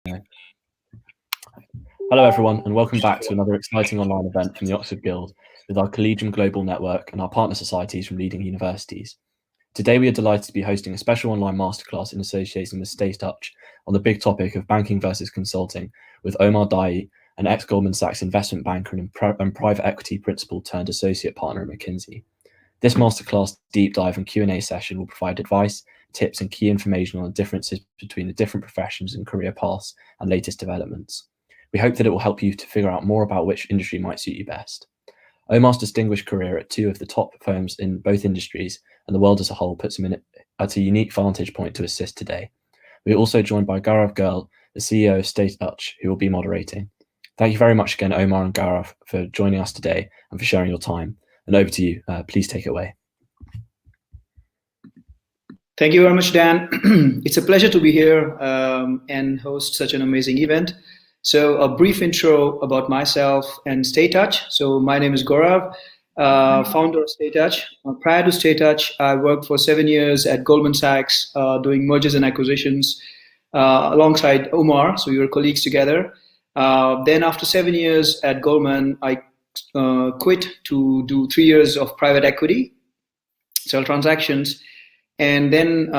Hello everyone, and welcome back to another exciting online event from the Oxford Guild with our Collegium Global Network and our partner societies from leading universities. Today we are delighted to be hosting a special online masterclass in association with StayTouch on the big topic of banking versus consulting with Omar Dayi, an ex-Goldman Sachs investment banker and private equity principal turned associate partner at McKinsey. This masterclass deep dive and Q&A session will provide advice, tips and key information on the differences between the different professions and career paths and latest developments. We hope that it will help you to figure out more about which industry might suit you best. Omar's distinguished career at two of the top firms in both industries and the world as a whole puts him at a unique vantage point to assist today. We are also joined by Gaurav Girl, the CEO of StayTouch, who will be moderating. Thank you very much again, Omar and Gaurav, for joining us today and for sharing your time. And over to you. Please take it away. Thank you very much, Dan. It's a pleasure to be here and host such an amazing event. So a brief intro about myself and StayTouch. So my name is Gaurav, founder of StayTouch. Prior to StayTouch, I worked for 7 years at Goldman Sachs doing mergers and acquisitions alongside Omar. So we were colleagues together. Then after 7 years at Goldman, I quit to do 3 years of private equity, sell transactions. And then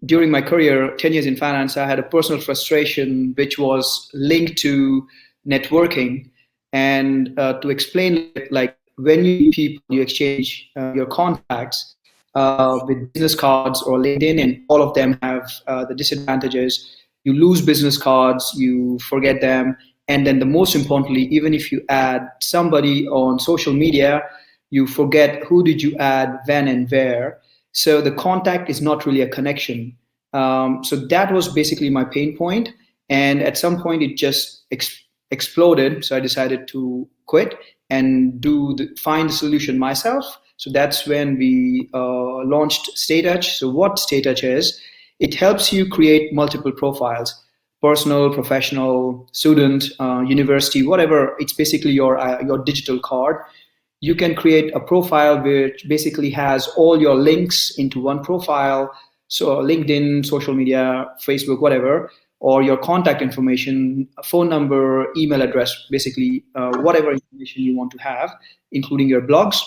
during my career, 10 years in finance, I had a personal frustration which was linked to networking. And to explain it, like when you meet people, you exchange your contacts with business cards or LinkedIn, and all of them have the disadvantages. You lose business cards, you forget them. And then the most importantly, even if you add somebody on social media, you forget who did you add, when and where. So the contact is not really a connection. So that was basically my pain point. And at some point it just exploded. So I decided to quit and find the solution myself. So that's when we launched StayTouch. So what StayTouch is, it helps you create multiple profiles, personal, professional, student, university, whatever. It's basically your digital card. You can create a profile which basically has all your links into one profile. So LinkedIn, social media, Facebook, whatever, or your contact information, phone number, email address, basically whatever information you want to have, including your blogs.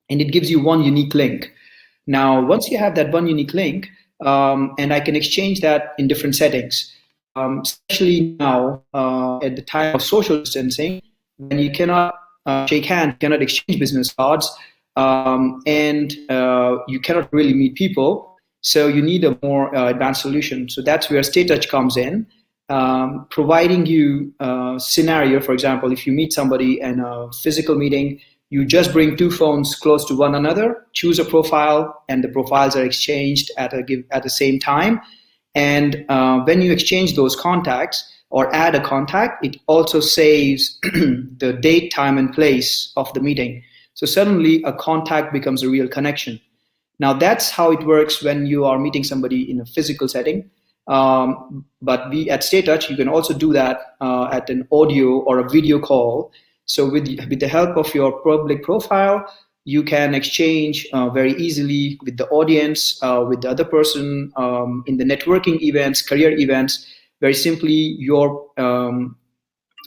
And it gives you one unique link. Now, once you have that one unique link, and I can exchange that in different settings, especially now at the time of social distancing, when you cannot shake hands, cannot exchange business cards, and you cannot really meet people. So you need a more advanced solution. So that's where StayTouch comes in, providing you a scenario. For example, if you meet somebody in a physical meeting, you just bring two phones close to one another, choose a profile, and the profiles are exchanged at the same time. And when you exchange those contacts, or add a contact, it also saves the date, time, and place of the meeting. So suddenly a contact becomes a real connection. Now that's how it works when you are meeting somebody in a physical setting. But we at StayTouch, you can also do that at an audio or a video call. So with the help of your public profile, you can exchange very easily with the audience, with the other person in the networking events, career events, very simply your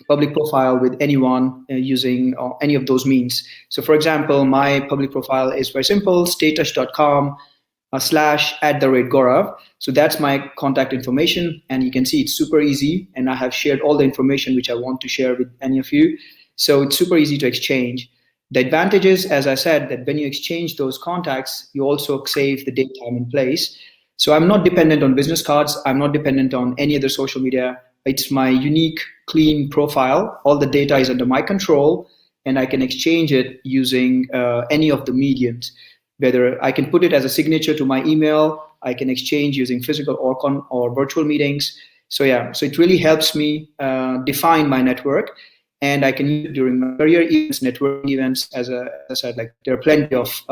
public profile with anyone using any of those means. So for example, my public profile is very simple, staytouch.com/@Gaurav. So that's my contact information, and you can see it's super easy, and I have shared all the information which I want to share with any of you. So it's super easy to exchange. The advantage is, as I said, that when you exchange those contacts, you also save the date, time, and place. So I'm not dependent on business cards. I'm not dependent on any other social media. It's my unique, clean profile. All the data is under my control, and I can exchange it using any of the mediums. Whether I can put it as a signature to my email, I can exchange using physical or virtual meetings. So yeah, so it really helps me define my network, and I can use it during my career events, networking events. As I said, like there are plenty of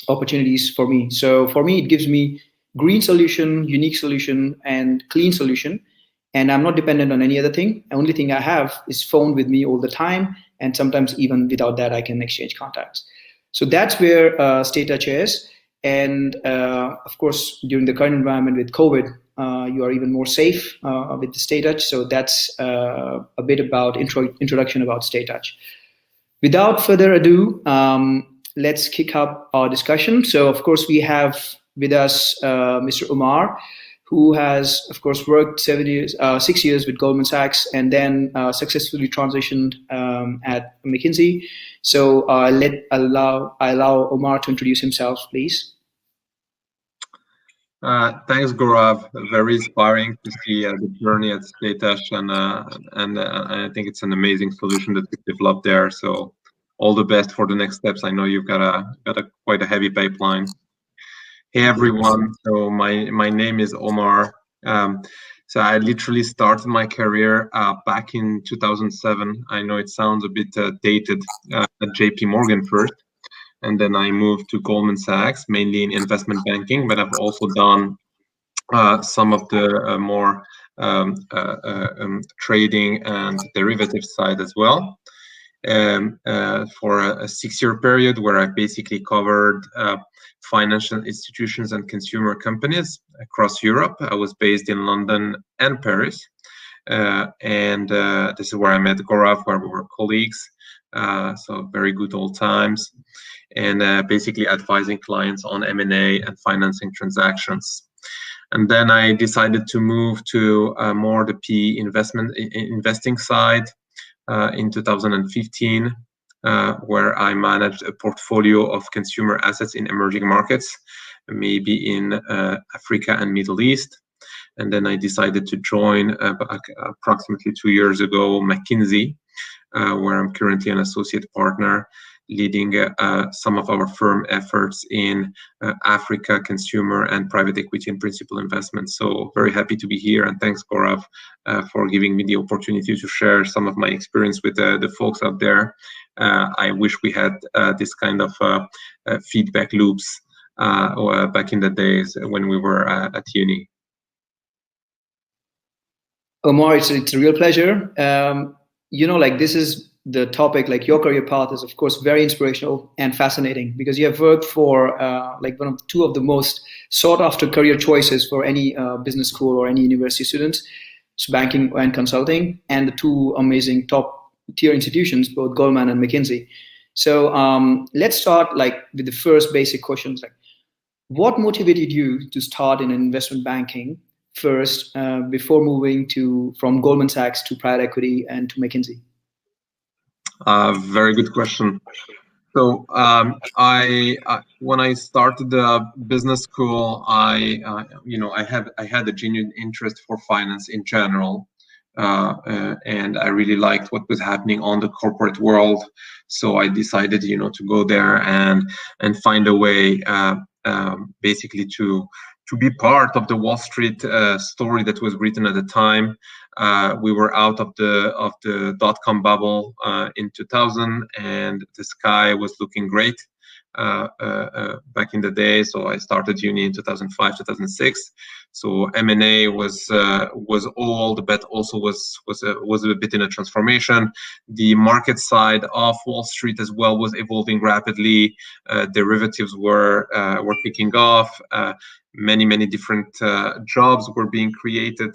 opportunities for me. So for me, it gives me green solution, unique solution, and clean solution. And I'm not dependent on any other thing. The only thing I have is phone with me all the time. And sometimes even without that, I can exchange contacts. So that's where StayTouch is. And of course, during the current environment with COVID, you are even more safe with the StayTouch. So that's a bit about introduction about StayTouch. Without further ado, let's kick up our discussion. So, of course, we have with us Mr. Omar, who has, of course, worked 6 years with Goldman Sachs and then successfully transitioned at McKinsey. So I allow Omar to introduce himself, please. Thanks, Gaurav. Very inspiring to see the journey at StayTouch, and I think it's an amazing solution that we developed there. So, all the best for the next steps. I know you've got quite a heavy pipeline. Hey everyone. So my name is Omar. So I literally started my career back in 2007. I know it sounds a bit dated at JP Morgan first. And then I moved to Goldman Sachs, mainly in investment banking, but I've also done some of the more trading and derivatives side as well. For a 6-year period where I basically covered financial institutions and consumer companies across Europe. I was based in London and Paris. And this is where I met Gaurav, where we were colleagues. So very good old times. And basically advising clients on M&A and financing transactions. And then I decided to move to more the PE investing side in 2015, where I managed a portfolio of consumer assets in emerging markets, maybe in Africa and Middle East. And then I decided to join approximately 2 years ago, McKinsey, where I'm currently an associate partner, leading some of our firm efforts in Africa, consumer and private equity and principal investments. So very happy to be here, and thanks, Gaurav, for giving me the opportunity to share some of my experience with the folks out there. I wish we had this kind of feedback loops back in the days when we were at uni. Omar, it's a real pleasure. This is the topic, like your career path is, of course, very inspirational and fascinating because you have worked for two of the most sought after career choices for any business school or any university students, so banking and consulting, and the two amazing top tier institutions, both Goldman and McKinsey. So let's start with the first basic questions. What motivated you to start in investment banking first before moving from Goldman Sachs to private equity and to McKinsey? Very good question. So when I started the business school, I had a genuine interest for finance in general, and I really liked what was happening on the corporate world. So I decided, to go there and find a way, basically to be part of the Wall Street story that was written at the time. We were out of the dot-com bubble in 2000, and the sky was looking great back in the day. So I started uni in 2005, 2006. So M&A was old, but also was a bit in a transformation. The market side of Wall Street as well was evolving rapidly. Derivatives were kicking off. Many different jobs were being created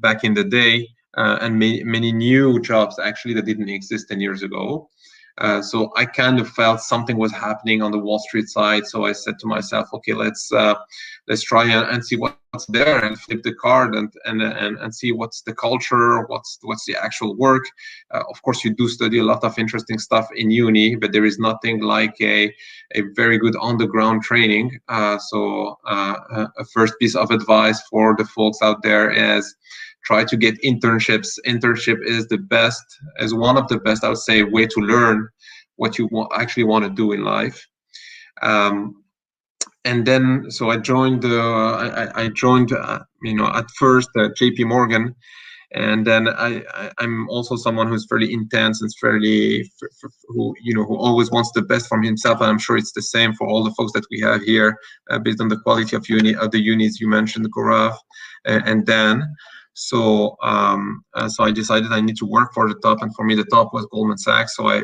back in the day, and many new jobs actually that didn't exist 10 years ago. So I kind of felt something was happening on the Wall Street side. So I said to myself, okay, let's try and see what's there and flip the card and see what's the culture, what's the actual work. Of course, you do study a lot of interesting stuff in uni, but there is nothing like a very good on the ground training. So a first piece of advice for the folks out there is try to get internships. Internship is one of the best, I would say, way to learn what you actually want to do in life. And then, so I joined, at first JP Morgan, and then I'm also someone who's fairly intense and who always wants the best from himself. And I'm sure it's the same for all the folks that we have here, based on the quality of the unis you mentioned, Gaurav and Dan. So I decided I need to work for the top, and for me the top was Goldman Sachs. So I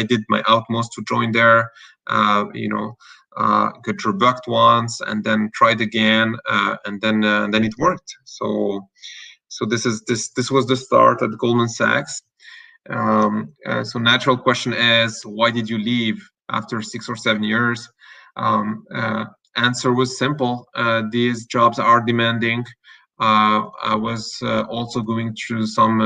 did my utmost to join there. got rebucked once, and then tried again, and then it worked. So this was the start at Goldman Sachs. So natural question is, why did you leave after 6 or 7 years? Answer was simple. These jobs are demanding. I was also going through some,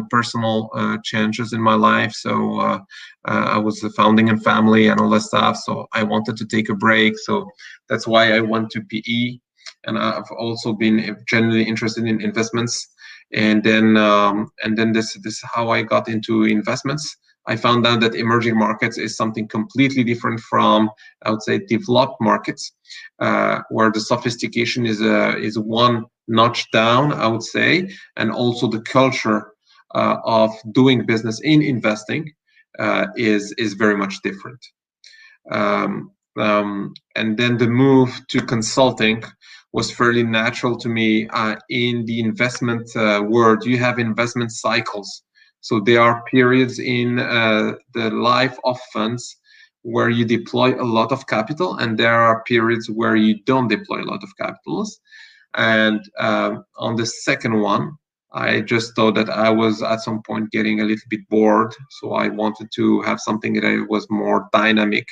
personal changes in my life. So I was founding a family and all that stuff. So I wanted to take a break. So that's why I went to PE. And I've also been generally interested in investments. And then this is how I got into investments. I found out that emerging markets is something completely different from, I would say, developed markets, where the sophistication is one notch down, I would say, and also the culture of doing business in investing is very much different. And then the move to consulting was fairly natural to me. In the investment world, you have investment cycles. So there are periods in the life of funds where you deploy a lot of capital, and there are periods where you don't deploy a lot of capitals. And on the second one, I just thought that I was at some point getting a little bit bored. So I wanted to have something that was more dynamic.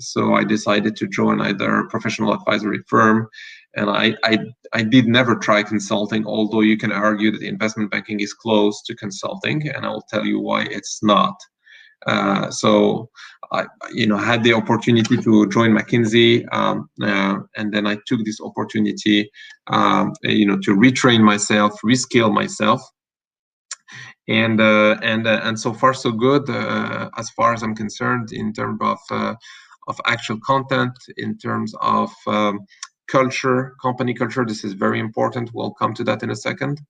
So I decided to join either a professional advisory firm, and I did never try consulting, although you can argue that investment banking is close to consulting, and I'll tell you why it's not. So I had the opportunity to join McKinsey, and then I took this opportunity, to retrain myself, reskill myself. And so far so good, as far as I'm concerned, in terms of actual content, in terms of culture, company culture. This is very important. We'll come to that in a second.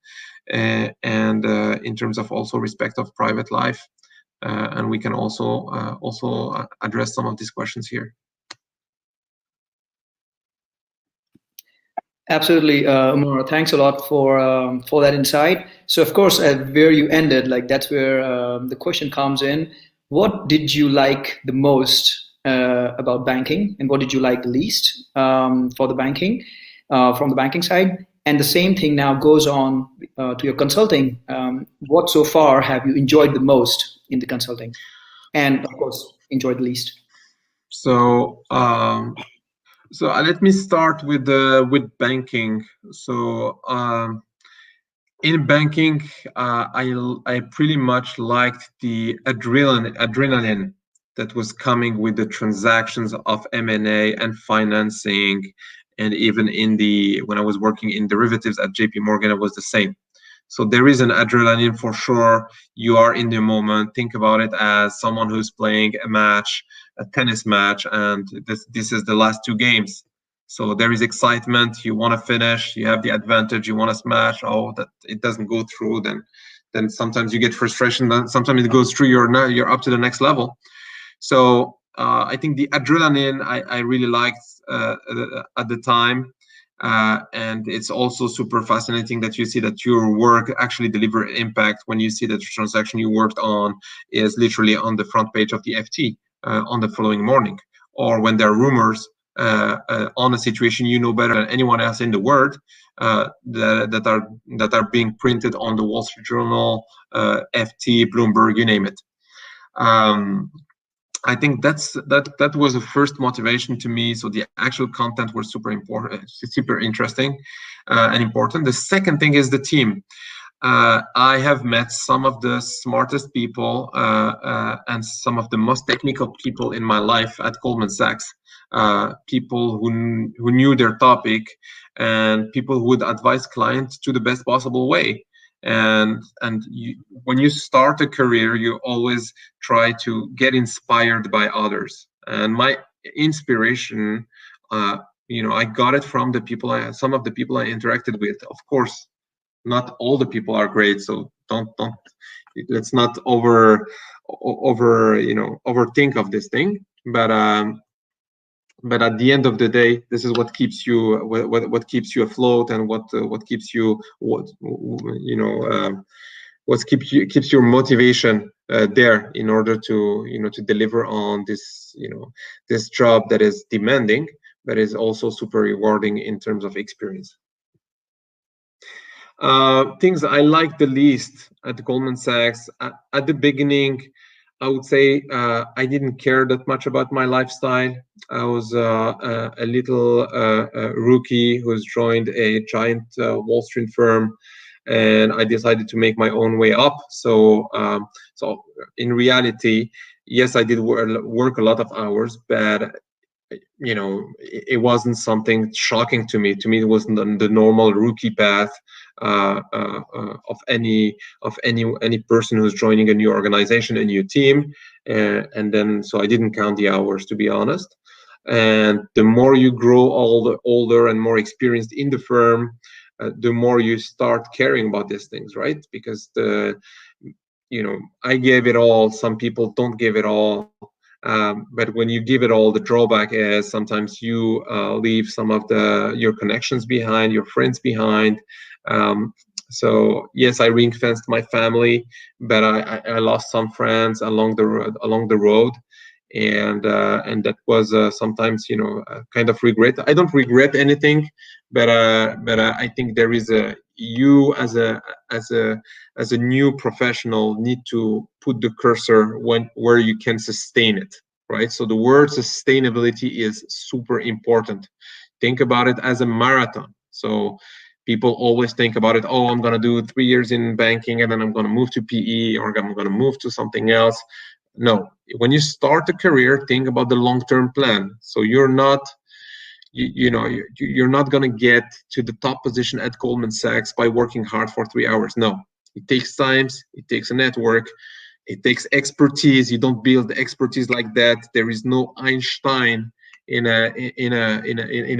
And in terms of also respect of private life, and we can also address some of these questions here. Absolutely, Omar. Thanks a lot for that insight. So, of course, where you ended, like that's where the question comes in. What did you like the most about banking, and what did you like the least for the banking, from the banking side? And the same thing now goes on to your consulting. What so far have you enjoyed the most in the consulting, and of course, enjoyed the least? So. So let me start with banking. So in banking, I pretty much liked the adrenaline that was coming with the transactions of M&A and financing, and even when I was working in derivatives at JP Morgan, it was the same. So there is an adrenaline for sure. You are in the moment. Think about it as someone who's playing a tennis match, and this is the last 2 games. So there is excitement. You want to finish. You have the advantage. You want to smash. Oh, that it doesn't go through. Then sometimes you get frustration. Then sometimes it goes through. You're up to the next level. So I think the adrenaline I really liked at the time. And it's also super fascinating that you see that your work actually deliver impact when you see that the transaction you worked on is literally on the front page of the FT on the following morning, or when there are rumors on a situation you know better than anyone else in the world that are being printed on the Wall Street Journal, FT, Bloomberg, you name it. I think that was the first motivation to me. So the actual content was super important, super interesting, and important. The second thing is the team. I have met some of the smartest people and some of the most technical people in my life at Goldman Sachs. People who knew their topic, and people who would advise clients to the best possible way. And when you start a career, you always try to get inspired by others. And my inspiration, I got it from some of the people I interacted with. Of course, not all the people are great, so let's not overthink of this thing. But at the end of the day, this is what keeps you afloat, and what keeps you keeps your motivation there in order to to deliver on this this job that is demanding, but is also super rewarding in terms of experience. Things I like the least at Goldman Sachs at the beginning, I would say I didn't care that much about my lifestyle. I was a little rookie who's joined a giant Wall Street firm, and I decided to make my own way up. So, so in reality, yes, I did work a lot of hours, but it wasn't something shocking to me. To me, it was the normal rookie path of any person who's joining a new organization, a new team, and then so I didn't count the hours, to be honest. And the more you grow older and more experienced in the firm, the more you start caring about these things, right? Because I gave it all. Some people don't give it all. But when you give it all, the drawback is sometimes you leave some of your connections behind, your friends behind. So yes, I ring-fenced my family, but I lost some friends along the road, and that was sometimes kind of regret. I don't regret anything, but I think there is you as a new professional need to put the cursor where you can sustain it, right? So the word sustainability is super important. Think about it as a marathon. So people always think about it, oh, I'm going to do 3 years in banking and then I'm going to move to PE, or I'm going to move to something else. No, when you start a career, think about the long-term plan. So you're not you're not going to get to the top position at Goldman Sachs by working hard for 3 hours. No, it takes time, it takes a network, it takes expertise. You don't build expertise like that. There is no Einstein in a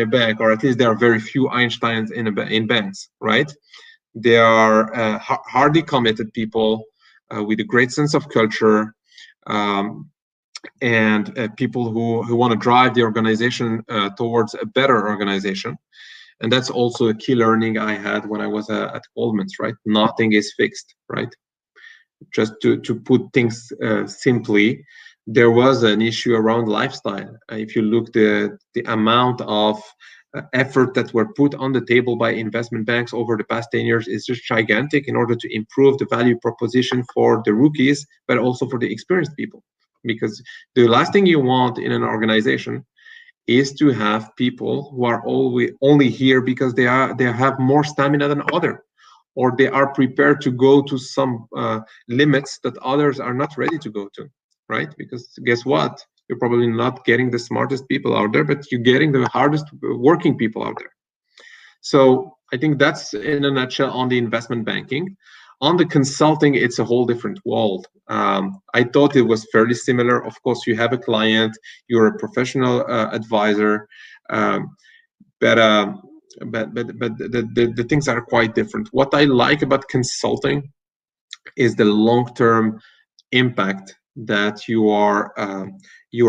bank, or at least there are very few Einsteins in banks, right? They are hardly committed people with a great sense of culture. And people who want to drive the organization towards a better organization. And that's also a key learning I had when I was at Goldman's, right? Nothing is fixed, right? Just to put things simply, there was an issue around lifestyle. If you look the amount of effort that were put on the table by investment banks over the past 10 years is just gigantic in order to improve the value proposition for the rookies, but also for the experienced people. Because the last thing you want in an organization is to have people who are only here because they have more stamina than others, or they are prepared to go to some limits that others are not ready to go to, right? Because guess what? You're probably not getting the smartest people out there, but you're getting the hardest working people out there. So I think that's in a nutshell on the investment banking. On the consulting, it's a whole different world. I thought it was fairly similar. Of course, you have a client, you're a professional advisor, but the things are quite different. What I like about consulting is the long-term impact that you are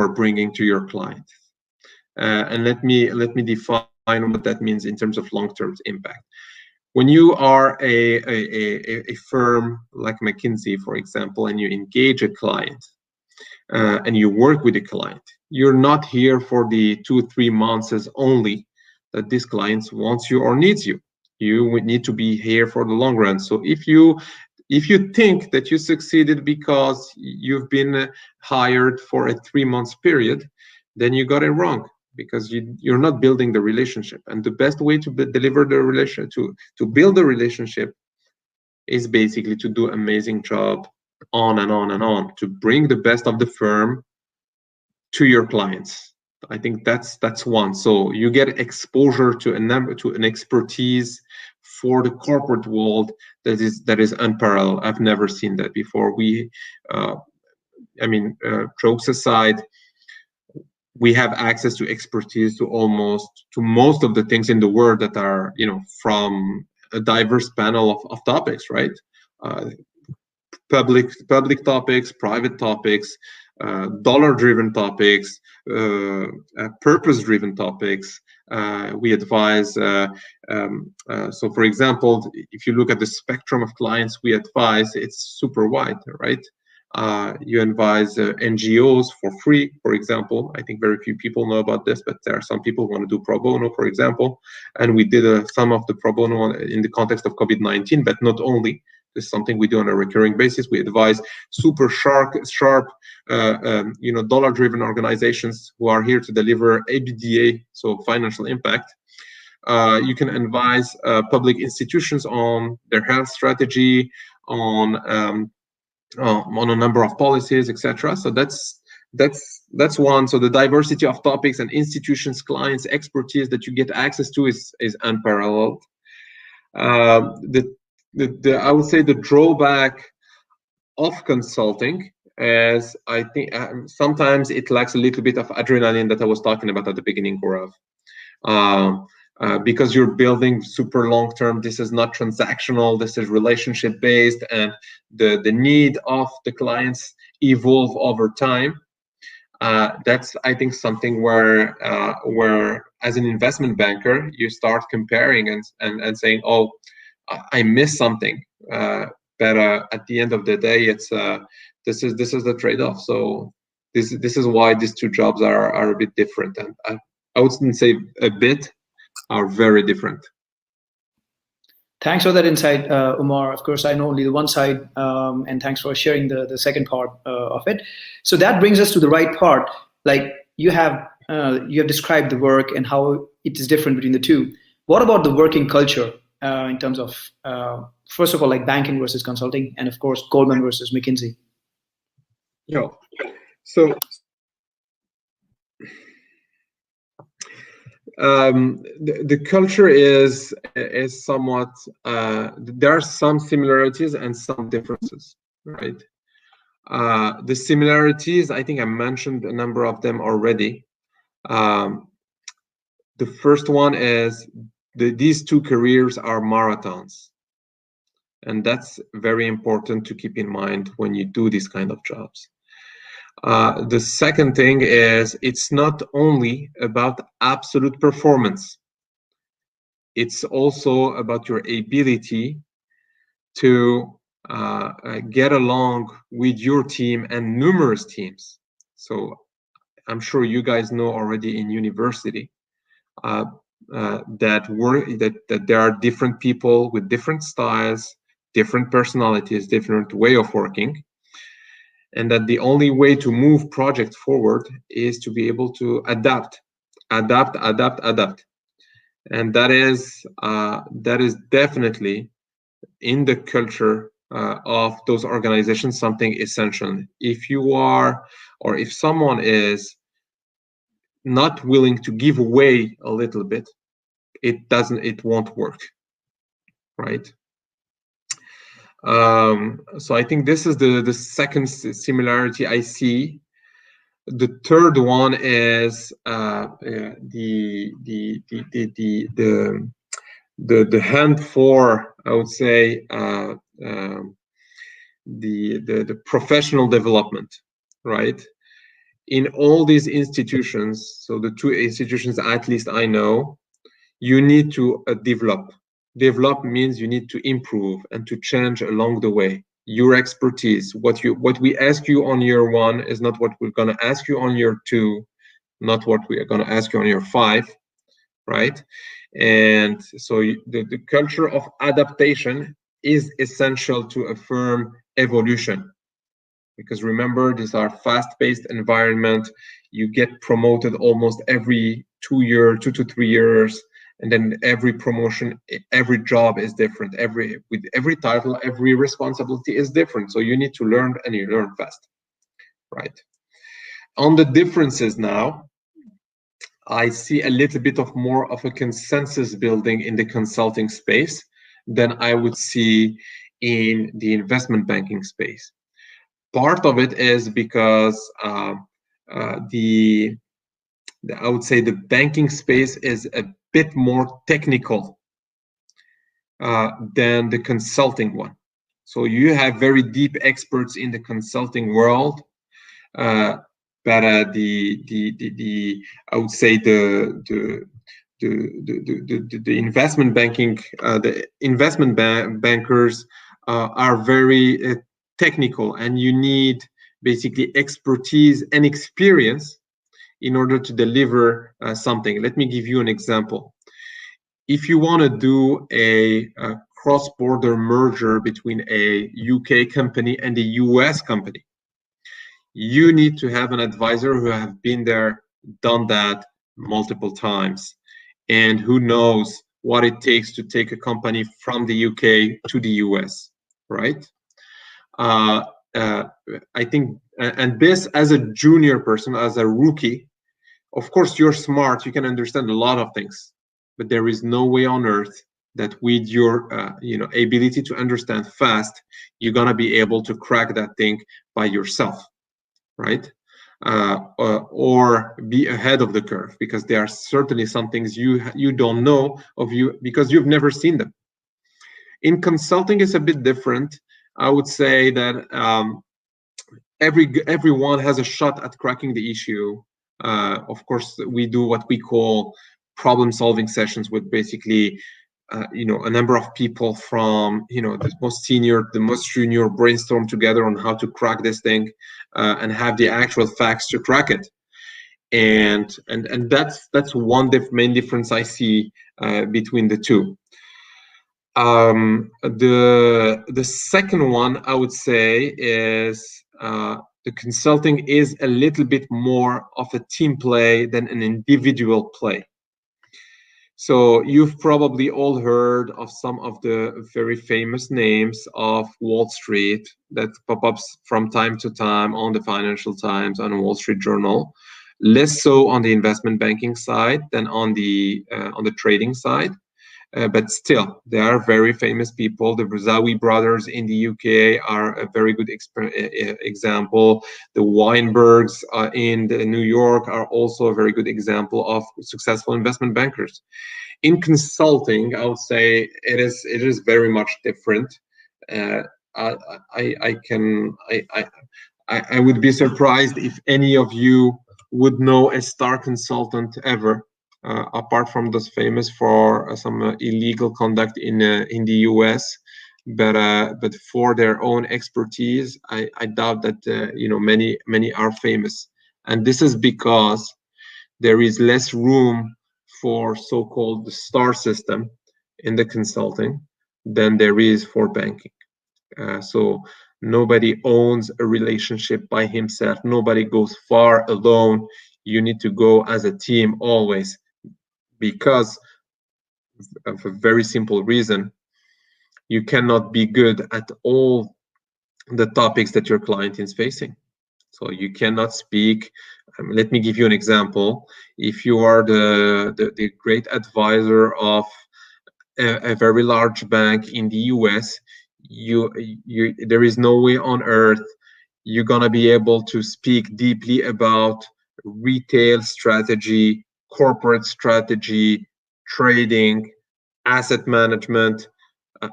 bringing to your client. And let me define what that means in terms of long-term impact. When you are a firm like McKinsey, for example, and you engage a client and you work with a client, you're not here for the 2-3 months as only that this client wants you or needs you. You need to be here for the long run. So if you think that you succeeded because you've been hired for a 3-month period, then you got it wrong, because you're not building the relationship. And the best way to deliver the relation, to build the relationship, is basically to do an amazing job on and on and on, to bring the best of the firm to your clients. I think that's one. So you get exposure to an expertise for the corporate world that is unparalleled. I've never seen that before. Jokes aside, we have access to expertise to most of the things in the world that are, from a diverse panel of topics, right? Public topics, private topics, dollar-driven topics, purpose-driven topics, We advise, so for example, if you look at the spectrum of clients we advise, it's super wide, right? You advise NGOs for free, for example. I think very few people know about this, but there are some people who want to do pro bono, for example. And we did some of the pro bono in the context of COVID-19, but not only. This is something we do on a recurring basis. We advise super sharp, dollar-driven organizations who are here to deliver EBITDA, so financial impact. You can advise public institutions on their health strategy, on a number of policies, etc. So that's one. So the diversity of topics and institutions, clients, expertise that you get access to is unparalleled. I would say the drawback of consulting is, I think, sometimes it lacks a little bit of adrenaline that I was talking about at the beginning, Gaurav. Because you're building super long-term, this is not transactional, this is relationship-based, and the need of the clients evolve over time. That's, I think, something where as an investment banker, you start comparing and saying, oh, I missed something. But at the end of the day, it's this is the trade-off. So this is why these two jobs are a bit different, and I wouldn't say a bit, are very different. Thanks for that insight, Omar. Of course, I know only the one side, and thanks for sharing the second part of it. So that brings us to the right part. Like you have described the work and how it is different between the two. What about the working culture in terms of, first of all, like banking versus consulting, and of course, Goldman versus McKinsey? Yeah. So the culture is somewhat, there are some similarities and some differences, right? The similarities, I think I mentioned a number of them already. The first one is these two careers are marathons, and that's very important to keep in mind when you do these kind of jobs. The second thing is, it's not only about absolute performance. It's also about your ability to get along with your team and numerous teams. So I'm sure you guys know already in university that there are different people with different styles, different personalities, different way of working. And that the only way to move projects forward is to be able to adapt. And that is definitely in the culture of those organizations something essential. If you are, or if someone is not willing to give away a little bit, it won't work, right? So I think this is the second similarity I see. The third one is the hand for, I would say, the professional development, right? In all these institutions, so the two institutions at least I know, you need to develop. Develop means you need to improve and to change along the way. Your expertise, what we ask you on year one is not what we're going to ask you on year two, not what we are going to ask you on year 5, right? And so the culture of adaptation is essential to a firm evolution. Because remember, these are fast-paced environment. You get promoted almost every 2 to 3 years. And then every promotion, every job is different. With every title, every responsibility is different. So you need to learn, and you learn fast, right? On the differences now, I see a little bit of more of a consensus building in the consulting space than I would see in the investment banking space. Part of it is because I would say the banking space is a bit more technical than the consulting one. So you have very deep experts in the consulting world, but I would say the investment banking, bankers are very technical, and you need basically expertise and experience in order to deliver something. Let me give you an example. If you want to do a cross-border merger between a UK company and a US company, you need to have an advisor who have been there, done that multiple times, and who knows what it takes to take a company from the UK to the US, right? I think, and this as a junior person, as a rookie, of course, you're smart, you can understand a lot of things, but there is no way on earth that with your ability to understand fast, you're gonna be able to crack that thing by yourself, right? Or be ahead of the curve, because there are certainly some things you don't know of you because you've never seen them. In consulting, it's a bit different. I would say that everyone has a shot at cracking the issue. Of course, we do what we call problem-solving sessions with basically a number of people from the most senior, the most junior, brainstorm together on how to crack this thing and have the actual facts to crack it. And that's one main difference I see between the two. The second one I would say is the consulting is a little bit more of a team play than an individual play. So you've probably all heard of some of the very famous names of Wall Street that pop up from time to time on the Financial Times, on Wall Street Journal. Less so on the investment banking side than on the trading side. But still, they are very famous people. The Brazawi brothers in the UK are a very good example. The Weinbergs in New York are also a very good example of successful investment bankers. In consulting, I would say it is very much different. I would be surprised if any of you would know a star consultant ever. Apart from those famous for some illegal conduct in the US, but for their own expertise, I doubt that many are famous, and this is because there is less room for so-called star system in the consulting than there is for banking. So nobody owns a relationship by himself. Nobody goes far alone. You need to go as a team always, because of a very simple reason. You cannot be good at all the topics that your client is facing. So you cannot speak. Let me give you an example. If you are the great advisor of a very large bank in the US, there is no way on earth you're gonna be able to speak deeply about retail strategy, corporate strategy, trading, asset management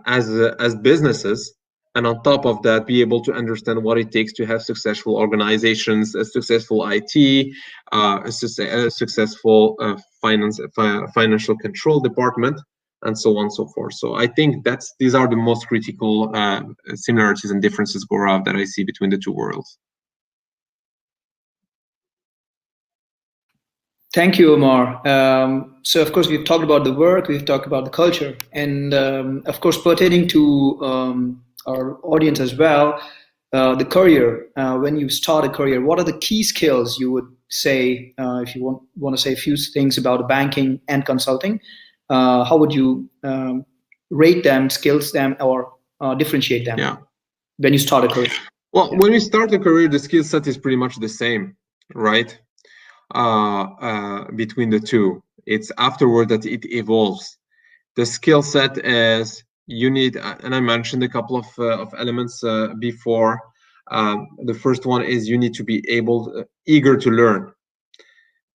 as businesses, and on top of that, be able to understand what it takes to have successful organizations, a successful IT, a successful financial control department, and so on and so forth. So I think these are the most critical similarities and differences, Gaurav, that I see between the two worlds. Thank you, Omar. So, of course, we've talked about the work, we've talked about the culture, and of course, pertaining to our audience as well, the career. When you start a career, what are the key skills you would say, if you want to say a few things about banking and consulting? How would you rate them, skills them, or differentiate them when you start a career? Well, when you start a career, the skill set is pretty much the same, right? Between the two. It's afterward that it evolves. The skill set is you need, and I mentioned a couple of elements before. The first one is you need to be eager to learn.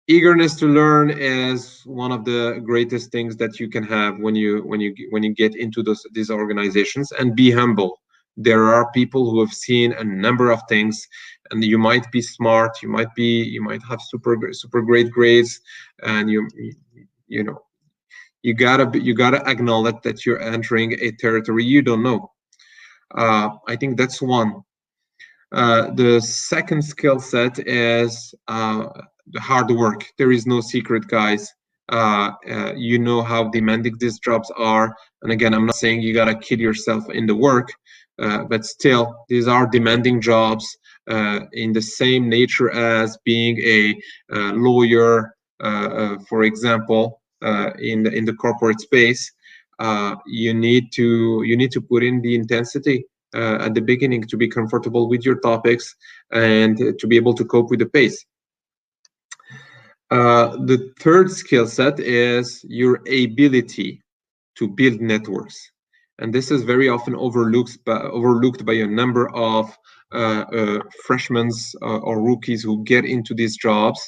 Eagerness to learn is one of the greatest things that you can have when you get into these organizations, and be humble. There are people who have seen a number of things, and you might be smart, you might have super great grades, and you gotta acknowledge that you're entering a territory you don't know. I think that's one. The second skill set is the hard work. There is no secret, guys. You know how demanding these jobs are. And again, I'm not saying you gotta kill yourself in the work, but still, these are demanding jobs in the same nature as being a lawyer, for example, in the corporate space. You need to put in the intensity at the beginning to be comfortable with your topics and to be able to cope with the pace. The third skill set is your ability to build networks. And this is very often overlooked by a number of freshmen or rookies who get into these jobs.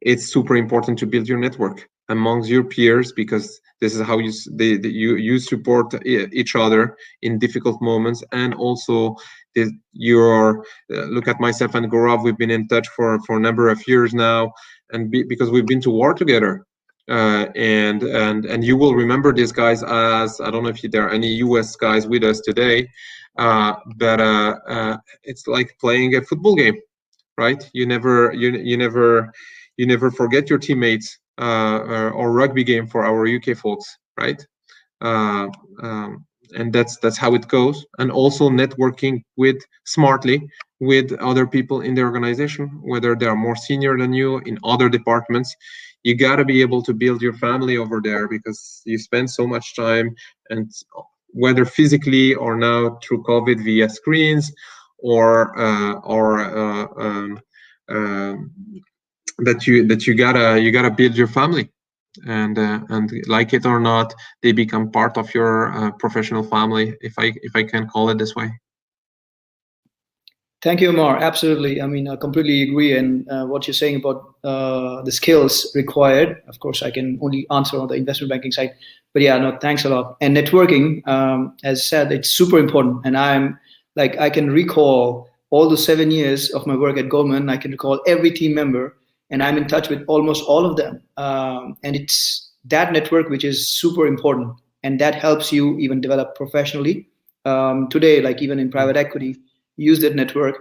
It's super important to build your network amongst your peers, because this is how you support each other in difficult moments. And also, look at myself and Gaurav, we've been in touch for a number of years now, and because we've been to war together. And you will remember these guys as, I don't know if there are any US guys with us today, but it's like playing a football game, right? You never forget your teammates, or rugby game for our UK folks, right? And that's how it goes. And also networking smartly with other people in the organization, whether they are more senior than you in other departments. You got to be able to build your family over there, because you spend so much time, and whether physically or now through COVID via screens, or that you gotta build your family, and like it or not, they become part of your professional family, if I can call it this way. Thank you, Omar. Absolutely. I mean, I completely agree. And what you're saying about the skills required, of course, I can only answer on the investment banking side. But yeah, no, thanks a lot. And networking, as said, it's super important. And I can recall all the 7 years of my work at Goldman. I can recall every team member, and I'm in touch with almost all of them. And it's that network which is super important. And that helps you even develop professionally. Today, like even in private equity, use that network.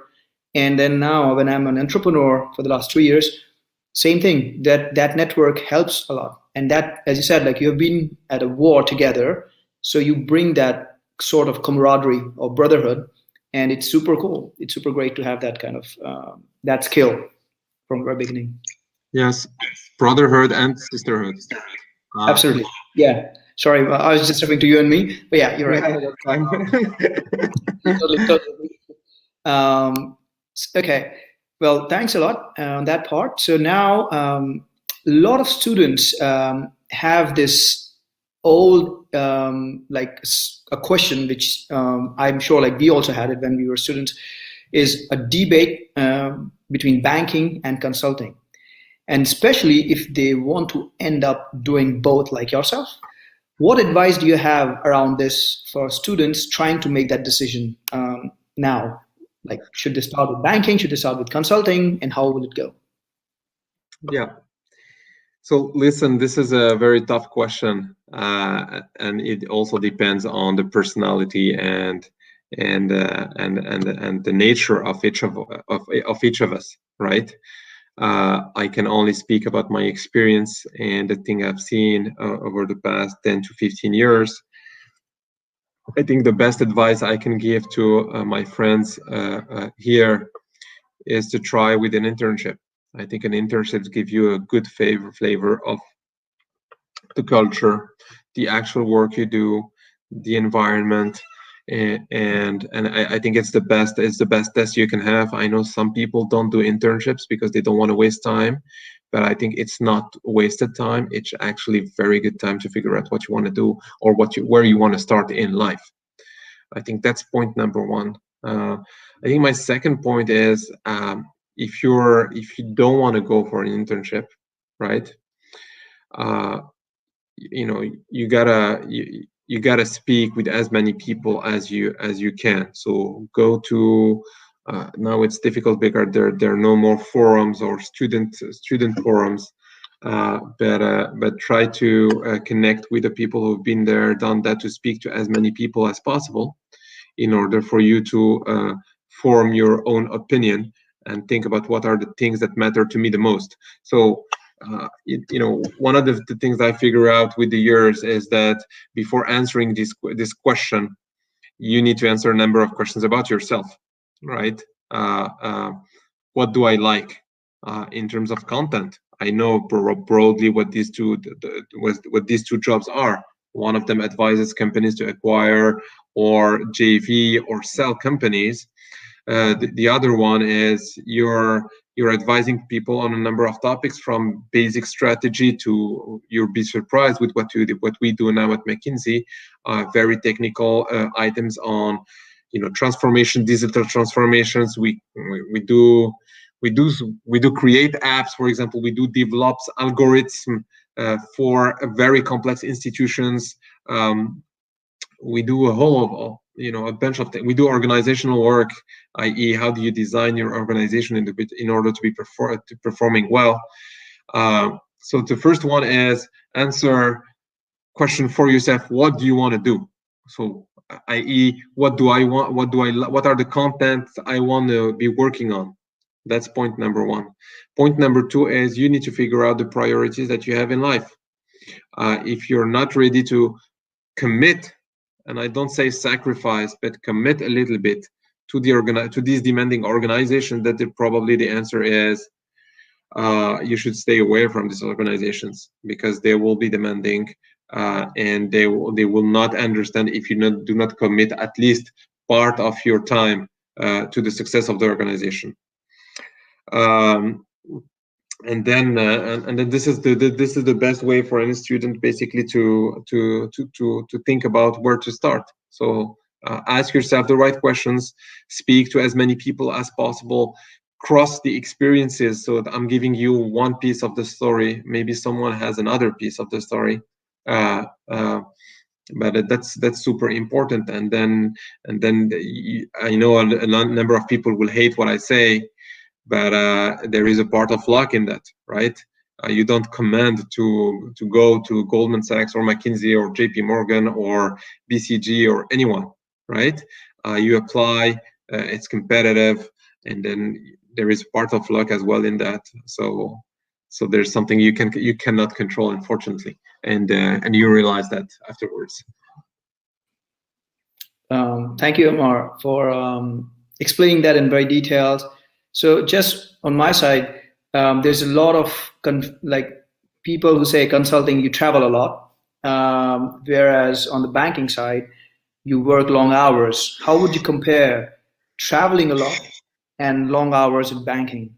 And then now when I'm an entrepreneur for the last 2 years, same thing, that network helps a lot. And that, as you said, like you have been at a war together, so you bring that sort of camaraderie or brotherhood, and it's super cool. It's super great to have that kind of that skill from the very beginning. Yes, brotherhood and sisterhood. Absolutely. Yeah. Sorry, I was just referring to you and me, but yeah, you're right. Totally. Okay, well, thanks a lot on that part. So now a lot of students have this old like a question, which I'm sure like we also had it when we were students, is a debate between banking and consulting, and especially if they want to end up doing both like yourself. What advice do you have around this for students trying to make that decision now? Like, should they start with banking? Should they start with consulting? And how will it go? Yeah. So listen, this is a very tough question, and it also depends on the personality and the nature of each of us, right? I can only speak about my experience and the thing I've seen over the past 10 to 15 years. I think the best advice I can give to my friends here is to try with an internship. I think an internship gives you a good flavor of the culture, the actual work you do, the environment, and I think it's the best test you can have. I know some people don't do internships because they don't want to waste time, but I think it's not wasted time. It's actually very good time to figure out what you want to do, or where you want to start in life. I think that's point number one. I think my second point is if you don't want to go for an internship, right? You gotta speak with as many people as you can. So go to now it's difficult because there are no more forums or student forums, but try to connect with the people who've been there, done that, to speak to as many people as possible in order for you to form your own opinion and think about what are the things that matter to me the most. So one of the things I figure out with the years is that before answering this question, you need to answer a number of questions about yourself, right? What do I like in terms of content? I know broadly what these two jobs are. One of them advises companies to acquire or JV or sell companies. The other one is you're advising people on a number of topics, from basic strategy to, you'll be surprised with what we do now at McKinsey, very technical items on transformation, digital transformations. We do create apps, for example. We do develop algorithms for very complex institutions. We do a whole a bunch of things. We do organizational work, i.e., how do you design your organization in order to be performing well. So the first one is answer question for yourself: what do you want to do? So, i.e., what do I want? What are the contents I want to be working on? That's point number one. Point number two is you need to figure out the priorities that you have in life. If you're not ready to commit, and I don't say sacrifice, but commit a little bit to these demanding organizations, that probably the answer is you should stay away from these organizations, because they will be demanding, and they will not understand if you do not commit at least part of your time to the success of the organization. And then this is the best way for any student basically to think about where to start. So ask yourself the right questions, speak to as many people as possible, cross the experiences. So I'm giving you one piece of the story, maybe someone has another piece of the story, but that's super important. And then I know a number of people will hate what I say, but there is a part of luck in that, right? You don't command to go to Goldman Sachs or McKinsey or JP Morgan or BCG or anyone, right? You apply, it's competitive, and then there is part of luck as well in that. So there's something you cannot control, unfortunately, and you realize that afterwards. Thank you, Omar, for explaining that in very detailed. So just on my side, there's a lot of people who say consulting, you travel a lot, whereas on the banking side, you work long hours. How would you compare traveling a lot and long hours in banking?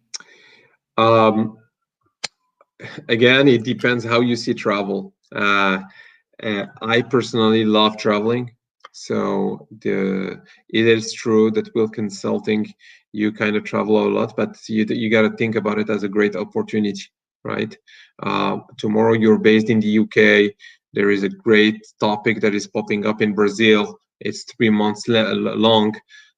Again, it depends how you see travel. I personally love traveling. So it is true that with consulting, you kind of travel a lot, but you got to think about it as a great opportunity, right? Tomorrow you're based in the UK. There is a great topic that is popping up in Brazil. It's 3 months long.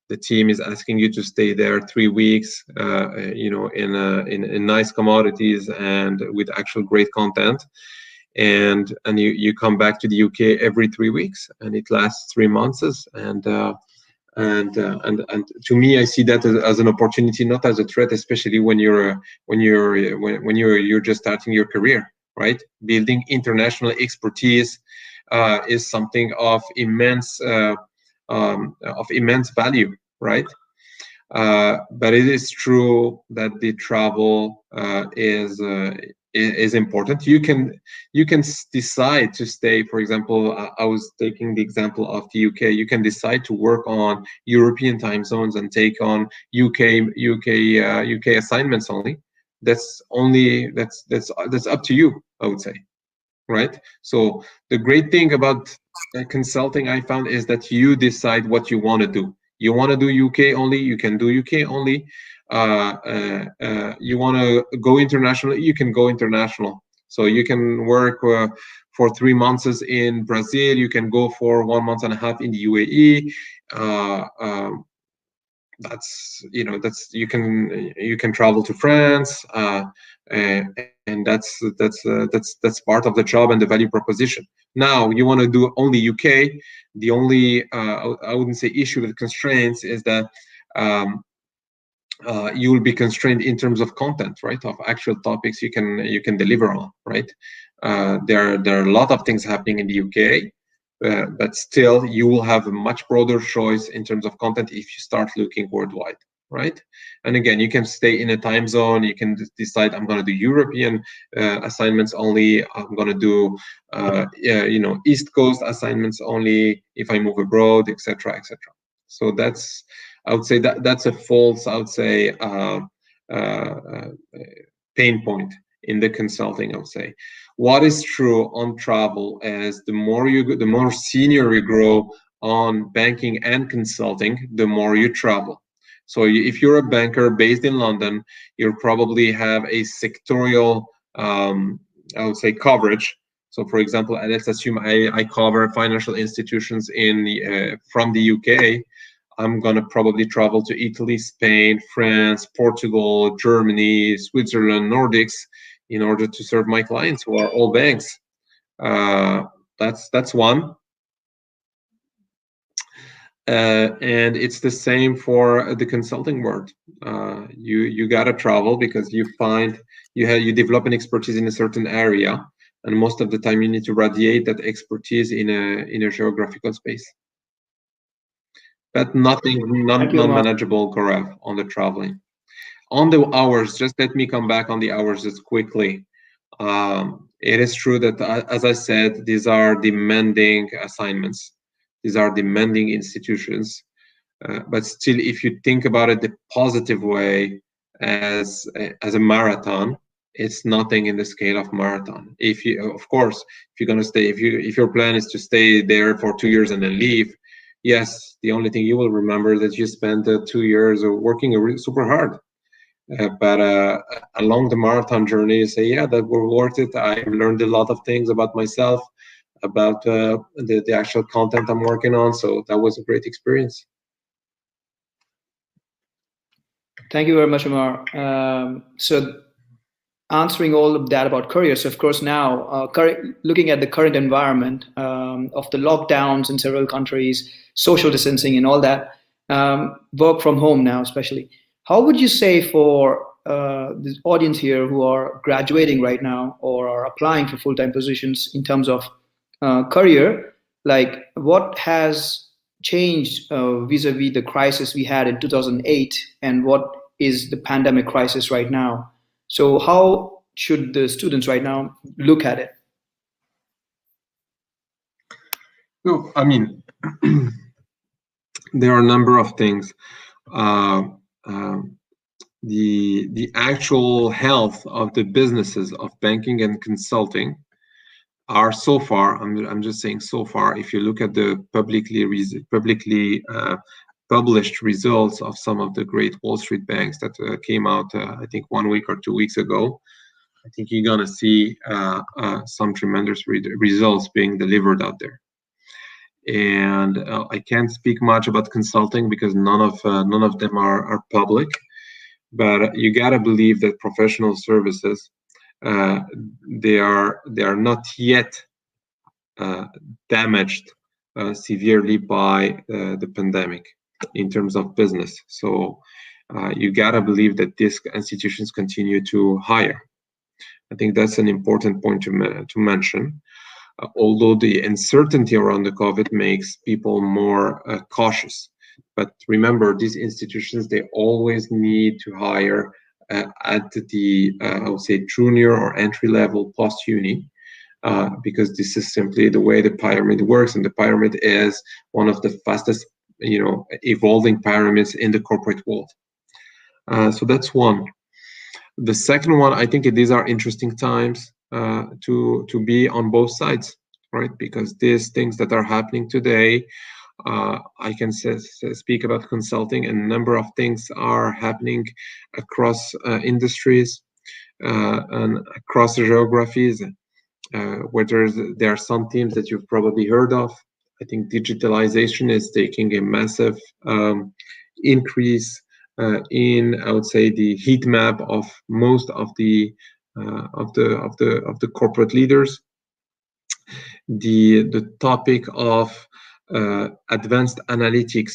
The team is asking you to stay there 3 weeks, in nice commodities and with actual great content. And you come back to the UK every 3 weeks, and it lasts 3 months. And to me, I see that as an opportunity, not as a threat, especially when you're just starting your career, right? Building international expertise is something of immense value, right? But it is true that the travel is important. You can decide to stay. For example, I was taking the example of the UK. You can decide to work on European time zones and take on UK assignments only. That's up to you, I would say, right? So the great thing about consulting, I found, is that you decide what you want to do. You want to do UK only, you can do UK only. You want to go international, you can go international. So you can work for 3 months in Brazil, you can go for 1.5 months in the UAE. that's you can travel to France, and that's part of the job and the value proposition. Now you want to do only UK. The only I wouldn't say issue with constraints is that you will be constrained in terms of content, right? Of actual topics you can deliver on, right? There are a lot of things happening in the UK, but still you will have a much broader choice in terms of content if you start looking worldwide, right? And again, you can stay in a time zone. You can decide, I'm going to do European assignments only. I'm going to do East Coast assignments only if I move abroad, etc., etc. So that's, I would say that's a false, I would say, pain point in the consulting. I would say, what is true on travel is the more senior you grow on banking and consulting, the more you travel. So if you're a banker based in London, you'll probably have a sectorial, I would say, coverage. So, for example, at LSESU, I cover financial institutions in from the UK. I'm going to probably travel to Italy, Spain, France, Portugal, Germany, Switzerland, Nordics, in order to serve my clients who are all banks. That's one. And it's the same for the consulting world. You gotta travel because you find you develop an expertise in a certain area, and most of the time you need to radiate that expertise in a geographical space. But nothing non-manageable, Gaurav, on the traveling. On the hours, just let me come back on the hours just quickly. It is true that, as I said, these are demanding assignments. These are demanding institutions. But still, if you think about it the positive way, as a marathon, it's nothing in the scale of marathon. If you, of course, if you're gonna stay, if your plan is to stay there for 2 years and then leave, yes, the only thing you will remember is that you spent 2 years working super hard. But along the marathon journey, you say, yeah, that were worth it. I learned a lot of things about myself, about the actual content I'm working on. So that was a great experience. Thank you very much, Omar. So answering all of that about career. So of course now, looking at the current environment of the lockdowns in several countries, social distancing and all that, work from home now especially. How would you say for the audience here who are graduating right now or are applying for full-time positions in terms of career, like what has changed vis-a-vis the crisis we had in 2008 and what is the pandemic crisis right now? So how should the students right now look at it? No, I mean, there are a number of things. The actual health of the businesses of banking and consulting are so far, I'm just saying so far, if you look at the publicly published results of some of the great Wall Street banks that came out, I think 1 week or 2 weeks ago, I think you're gonna see some tremendous results being delivered out there. And I can't speak much about consulting because none of them are public. But you gotta believe that professional services, they are not yet damaged severely by the pandemic in terms of business. So you gotta believe that these institutions continue to hire. I think that's an important point to mention. Although the uncertainty around the COVID makes people more cautious. But remember, these institutions, they always need to hire at the, I would say, junior or entry level post-uni, because this is simply the way the pyramid works. And the pyramid is one of the fastest, evolving pyramids in the corporate world. So that's one. The second one, I think these are interesting times to be on both sides, right? Because these things that are happening today, I can speak about consulting, and a number of things are happening across industries and across geographies, where there are some themes that you've probably heard of. I think digitalization is taking a massive increase in, I would say, the heat map of most of the corporate leaders. The topic of advanced analytics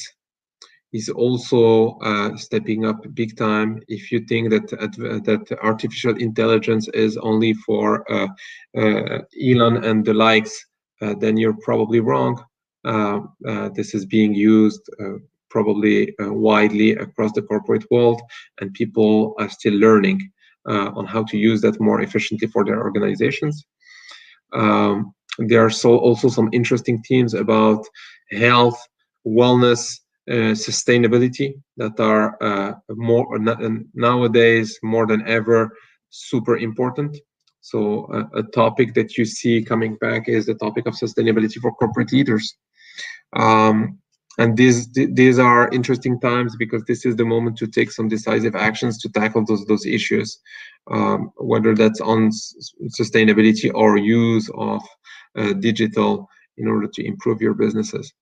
is also stepping up big time. If you think that artificial intelligence is only for Elon and the likes, then you're probably wrong. This is being used probably widely across the corporate world, and people are still learning on how to use that more efficiently for their organizations. There are also some interesting themes about health, wellness, sustainability that are nowadays more than ever super important. So a topic that you see coming back is the topic of sustainability for corporate leaders. And these are interesting times because this is the moment to take some decisive actions to tackle those issues, whether that's on sustainability or use of digital in order to improve your businesses.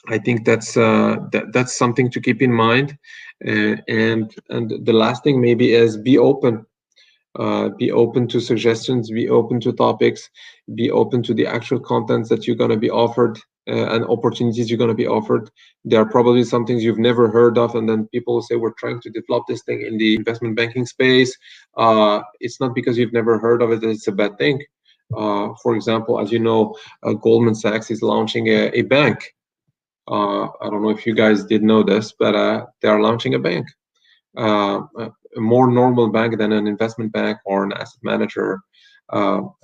I think that's something to keep in mind. And the last thing maybe is be open. Be open to suggestions, be open to topics, be open to the actual contents that you're going to be offered and opportunities you're going to be offered. There are probably some things you've never heard of, and then people say we're trying to develop this thing in the investment banking space. It's not because you've never heard of it that it's a bad thing. For example, as you know, Goldman Sachs is launching a bank. I don't know if you guys did know this, but they are launching a bank. A more normal bank than an investment bank or an asset manager,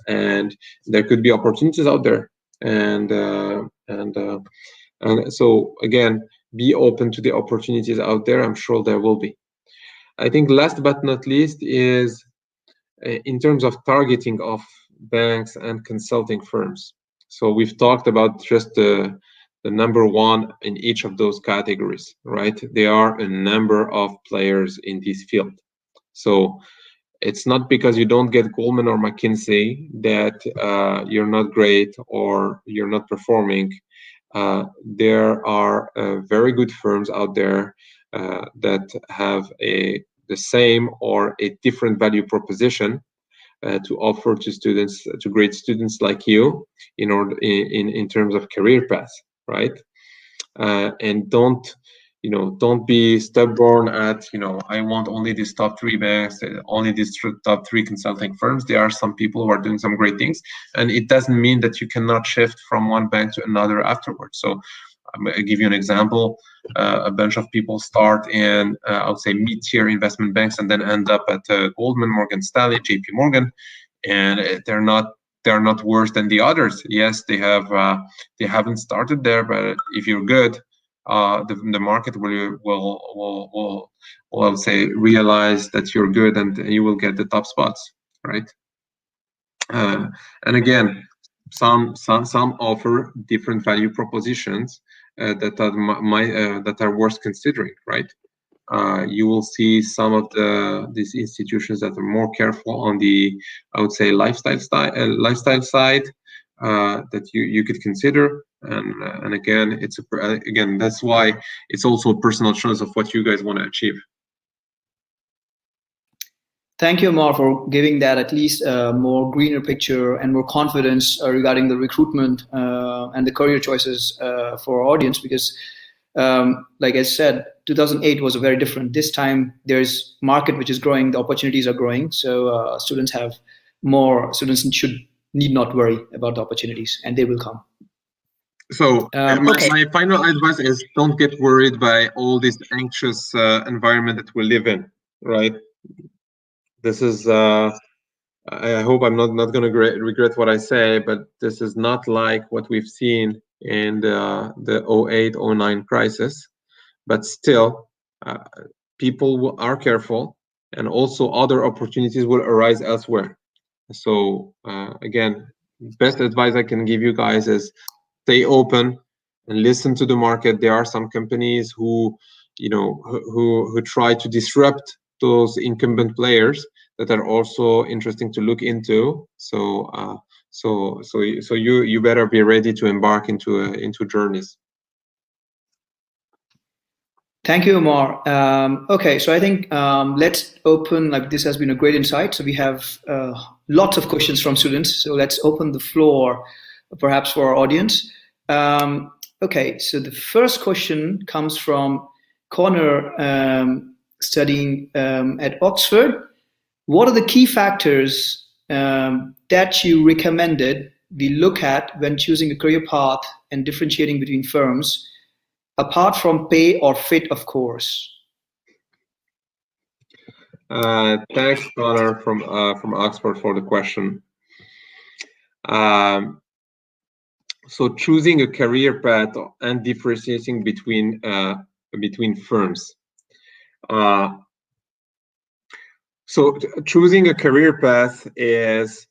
and there could be opportunities out there. And so again, be open to the opportunities out there. I'm sure there will be. I think last but not least is in terms of targeting of banks and consulting firms. So we've talked about just the number one in each of those categories, right? There are a number of players in this field. So it's not because you don't get Goldman or McKinsey that you're not great or you're not performing. There are very good firms out there that have the same or a different value proposition to offer to students, to great students like you, in terms of career path. Right, and don't be stubborn at I want only these top 3 banks, only these top 3 consulting firms. There are some people who are doing some great things, and it doesn't mean that you cannot shift from one bank to another afterwards. So I'll give you an example. A bunch of people start in I would say mid-tier investment banks and then end up at Goldman, Morgan Stanley, JP Morgan, and they're not worse than the others. Yes, they haven't started there, but if you're good, the market will I would say realize that you're good, and you will get the top spots, right? And again, some offer different value propositions that are worth considering, right? You will see some of these institutions that are more careful on the, I would say, lifestyle side that you could consider, and again, that's why it's also a personal choice of what you guys want to achieve. Thank you, Omar, for giving that at least more greener picture and more confidence regarding the recruitment and the career choices for our audience, because like I said, 2008 was very different. This time there's market which is growing, the opportunities are growing, so students need not worry about the opportunities, and they will come. So my final advice is don't get worried by all this anxious environment that we live in, right? This is, I hope I'm not going to regret what I say, but this is not like what we've seen in the 08-09 crisis. But still, people are careful, and also other opportunities will arise elsewhere. So again, best advice I can give you guys is stay open and listen to the market. There are some companies who try to disrupt those incumbent players that are also interesting to look into. So you better be ready to embark into journeys. Thank you, Omar. Okay, so I think let's open, like this has been a great insight. So we have lots of questions from students. So let's open the floor perhaps for our audience. Okay, so the first question comes from Connor, studying at Oxford. What are the key factors that you recommended we look at when choosing a career path and differentiating between firms, apart from pay or fit, of course? Thanks, Connor, from Oxford, for the question. So choosing a career path and differentiating between firms. So choosing a career path has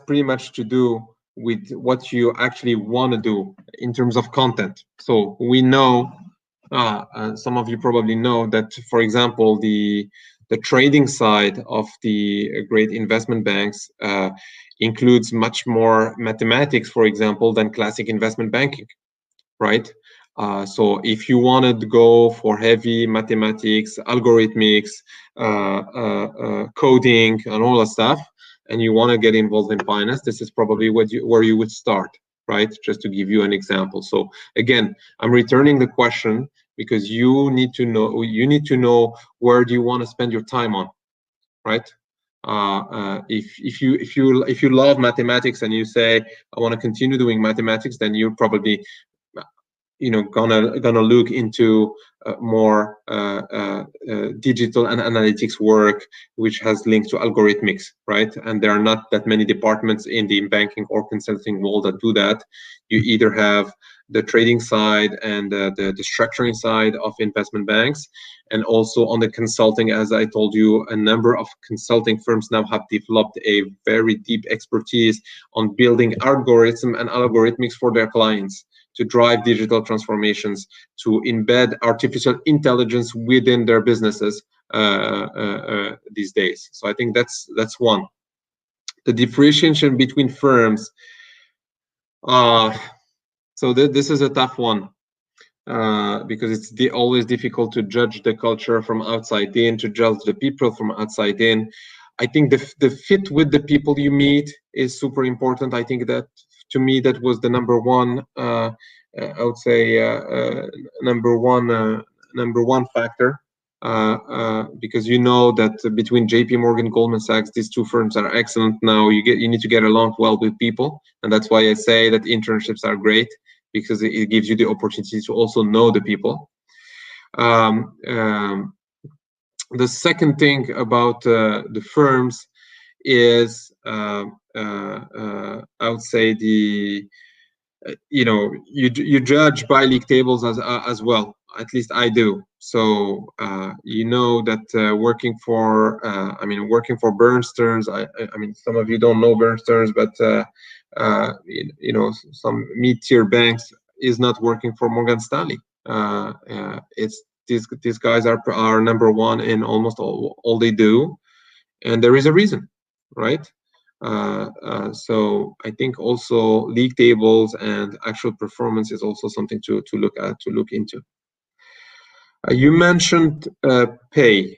pretty much to do with what you actually want to do in terms of content. So we know, some of you probably know that, for example, the trading side of the great investment banks includes much more mathematics, for example, than classic investment banking, right? So if you wanted to go for heavy mathematics, algorithmics, coding, and all that stuff, and you want to get involved in finance, this is probably where you would start, right? Just to give you an example. So again, I'm returning the question because you need to know where do you want to spend your time on, right? If you love mathematics and you say I want to continue doing mathematics, then you're probably gonna look into more digital and analytics work, which has links to algorithmics, right? And there are not that many departments in the banking or consulting world that do that. You either have the trading side and the structuring side of investment banks, and also on the consulting, as I told you, a number of consulting firms now have developed a very deep expertise on building algorithm and algorithmics for their clients, to drive digital transformations, to embed artificial intelligence within their businesses these days. So I think that's one. The differentiation between firms. So this is a tough one because it's always difficult to judge the culture from outside in, to judge the people from outside in. I think the fit with the people you meet is super important. I think that, to me, that was the number one. I would say number one factor, because you know that between J.P. Morgan, Goldman Sachs, these two firms are excellent. Now you need to get along well with people, and that's why I say that internships are great, because it gives you the opportunity to also know the people. The second thing about the firms is, I would say, you judge by league tables as well. At least I do. So you know that working for Bernsteins. I mean, some of you don't know Bernsteins, but some mid-tier banks is not working for Morgan Stanley. It's these guys are number one in almost all they do, and there is a reason, right? So I think also league tables and actual performance is also something to look into. You mentioned pay.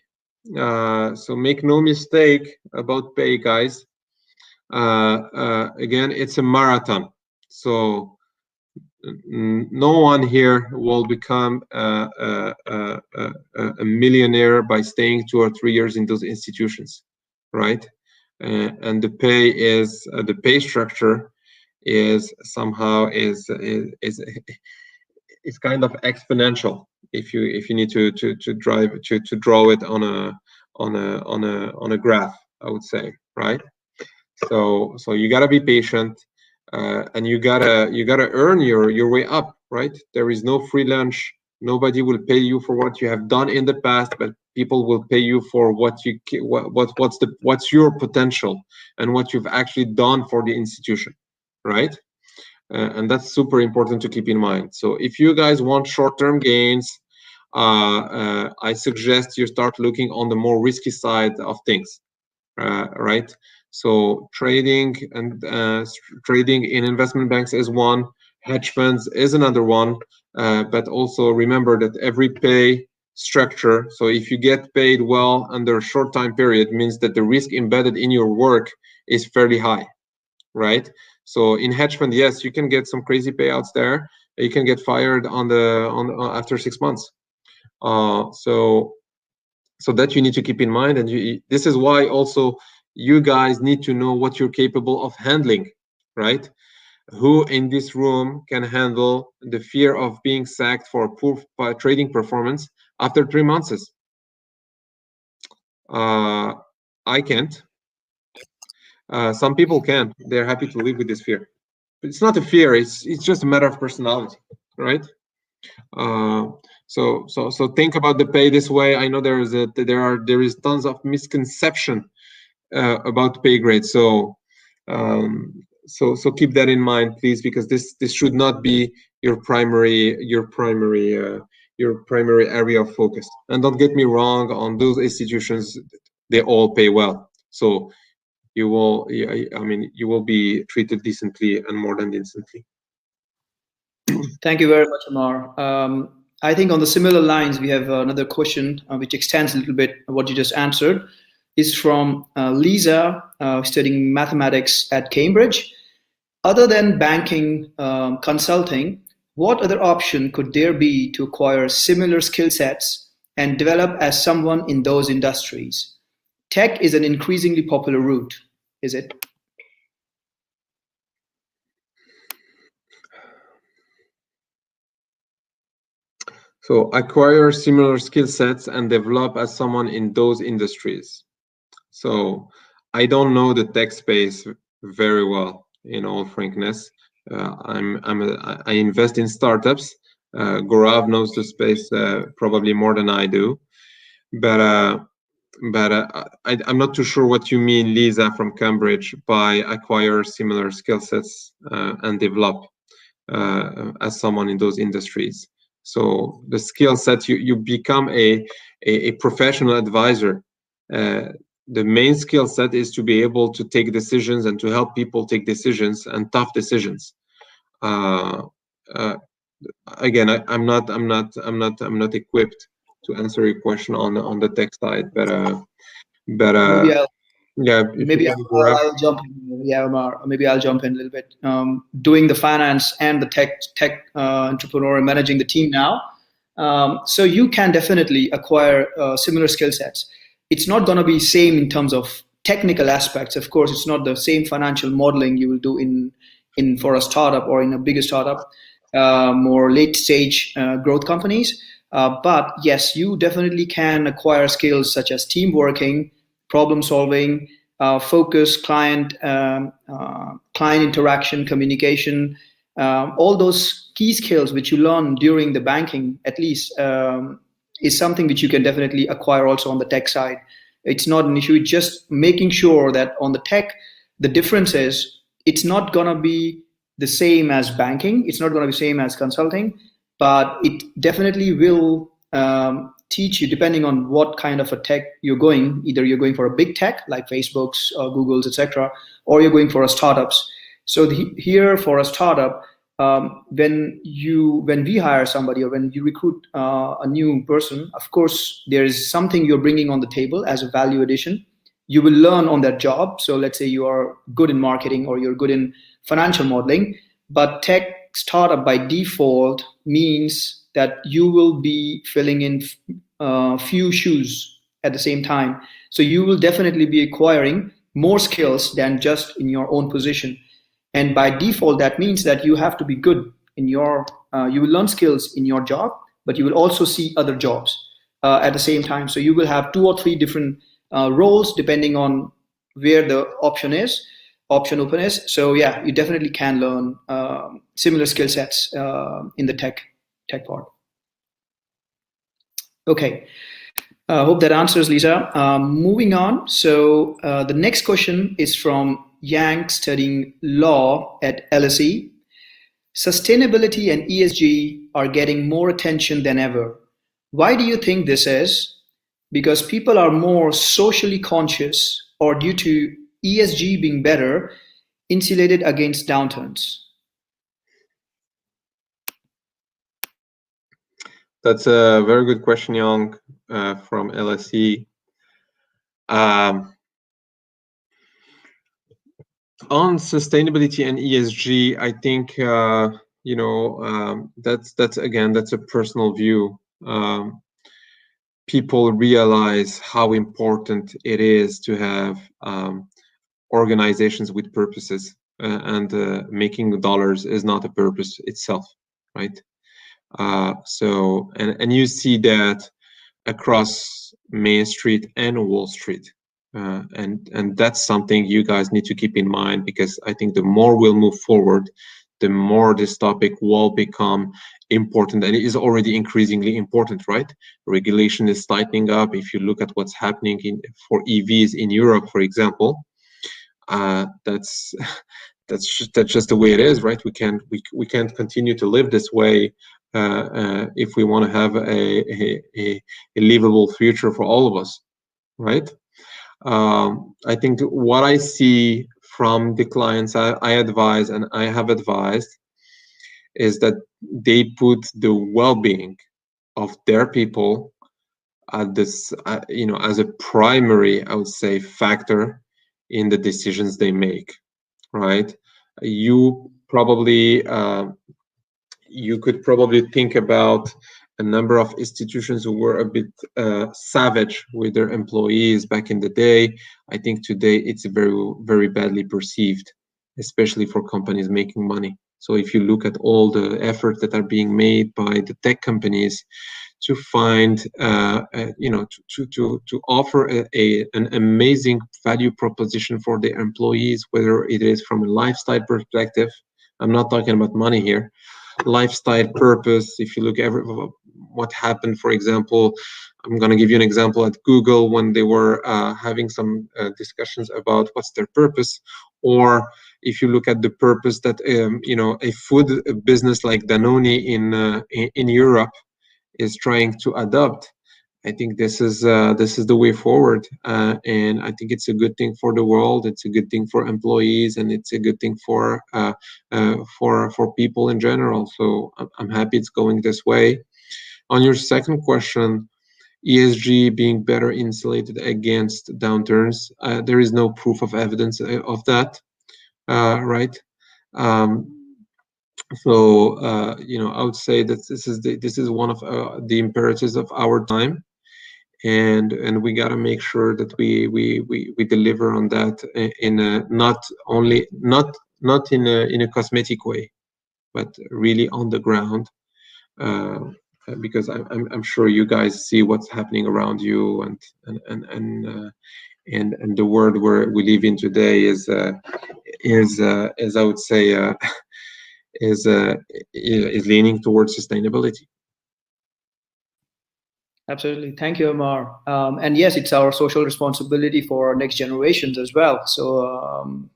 So make no mistake about pay, guys. Again, it's a marathon. So no one here will become a millionaire by staying 2 or 3 years in those institutions, right? And the pay structure is somehow is kind of exponential if you need to draw it on a graph, I would say, right? So you gotta be patient, and you gotta earn your way up, right? There is no free lunch. Nobody will pay you for what you have done in the past, but people will pay you for what's your potential and what you've actually done for the institution, right? And that's super important to keep in mind. So if you guys want short-term gains, I suggest you start looking on the more risky side of things, right? So trading in investment banks is one. Hedge funds is another one, but also remember that every pay structure, so if you get paid well under a short time period, means that the risk embedded in your work is fairly high, right? So in hedge fund, yes, you can get some crazy payouts there. You can get fired after 6 months. So that you need to keep in mind, and this is why also you guys need to know what you're capable of handling, right? Who in this room can handle the fear of being sacked for poor trading performance after 3 months? I can't. Some people can. They're happy to live with this fear. But it's not a fear. It's just a matter of personality, right? So think about the pay this way. I know there is tons of misconception about pay grades. So keep that in mind, please, because this should not be your primary area of focus. And don't get me wrong, on those institutions, they all pay well. So you will be treated decently and more than decently. Thank you very much, Omar. I think on the similar lines, we have another question which extends a little bit what you just answered. Is from Lisa, studying mathematics at Cambridge. Other than banking, consulting, what other option could there be to acquire similar skill sets and develop as someone in those industries? Tech is an increasingly popular route, is it? So acquire similar skill sets and develop as someone in those industries. So I don't know the tech space very well, in all frankness. I invest in startups. Gaurav knows the space probably more than I do, but I'm not too sure what you mean, Lisa from Cambridge, by acquire similar skill sets and develop as someone in those industries. So the skill set, you become a professional advisor. The main skill set is to be able to take decisions and to help people take decisions, and tough decisions. Again, I'm not equipped to answer your question on the tech side, but maybe I'll jump in. Yeah, Omar. Maybe I'll jump in a little bit. Doing the finance and the tech entrepreneur and managing the team now. So you can definitely acquire similar skill sets. It's not going to be same in terms of technical aspects. Of course, it's not the same financial modeling you will do in for a startup or in a bigger startup, more late stage growth companies. But yes, you definitely can acquire skills such as team working, problem solving, focus, client interaction, communication, all those key skills which you learn during the banking, at least, is something which you can definitely acquire also on the tech side. It's not an issue. It's just making sure that on the tech, the difference is it's not going to be the same as banking. It's not going to be the same as consulting, but it definitely will teach you, depending on what kind of a tech you're going. Either you're going for a big tech like Facebook's, Google's, etc., or you're going for a startups. So here for a startup, when we hire somebody or when you recruit a new person, of course there is something you're bringing on the table as a value addition. You will learn on that job. So let's say you are good in marketing or you're good in financial modeling, but tech startup by default means that you will be filling in few shoes at the same time. So you will definitely be acquiring more skills than just in your own position. And by default, that means that you have to be good in your, you will learn skills in your job, but you will also see other jobs at the same time. So you will have 2 or 3 different roles depending on where the option open is. So yeah, you definitely can learn similar skill sets in the tech part. Okay. Hope that answers, Lisa. Moving on. So the next question is from Yang, studying law at LSE. Sustainability and ESG are getting more attention than ever. Why do you think this is? Because people are more socially conscious, or due to ESG being better insulated against downturns? That's a very good question, Young, from LSE. On sustainability and ESG, I think that's a personal view. People realize how important it is to have organizations with purposes, and making dollars is not a purpose itself, right? So you see that across Main Street and Wall Street. And that's something you guys need to keep in mind, because I think the more we'll move forward, the more this topic will become important, and it is already increasingly important, right? Regulation is tightening up. If you look at what's happening for EVs in Europe, for example, that's just the way it is, right? We can't continue to live this way if we want to have a livable future for all of us, right? I think what I see from the clients I advise and I have advised is that they put the well-being of their people at this, as a primary, I would say, factor in the decisions they make, right? You could probably think about a number of institutions who were a bit savage with their employees back in the day. I think today it's very, very badly perceived, especially for companies making money. So if you look at all the efforts that are being made by the tech companies to find, to offer an amazing value proposition for their employees, whether it is from a lifestyle perspective, I'm not talking about money here, lifestyle purpose. If you look at what happened, for example, I'm going to give you an example at Google when they were having some discussions about what's their purpose, or if you look at the purpose that a food business like Danone in Europe is trying to adopt. I think this is the way forward, and I think it's a good thing for the world. It's a good thing for employees, and it's a good thing for people in general. So I'm happy it's going this way. On your second question, ESG being better insulated against downturns, there is no proof of evidence of that, right? So I would say that this is one of the imperatives of our time, and we got to make sure that we deliver on that in a not in a cosmetic way, but really on the ground, because I'm sure you guys see what's happening around you, and the world where we live in today is I would say is leaning towards sustainability. Absolutely. Thank you, Omar. And yes, it's our social responsibility for our next generations as well. So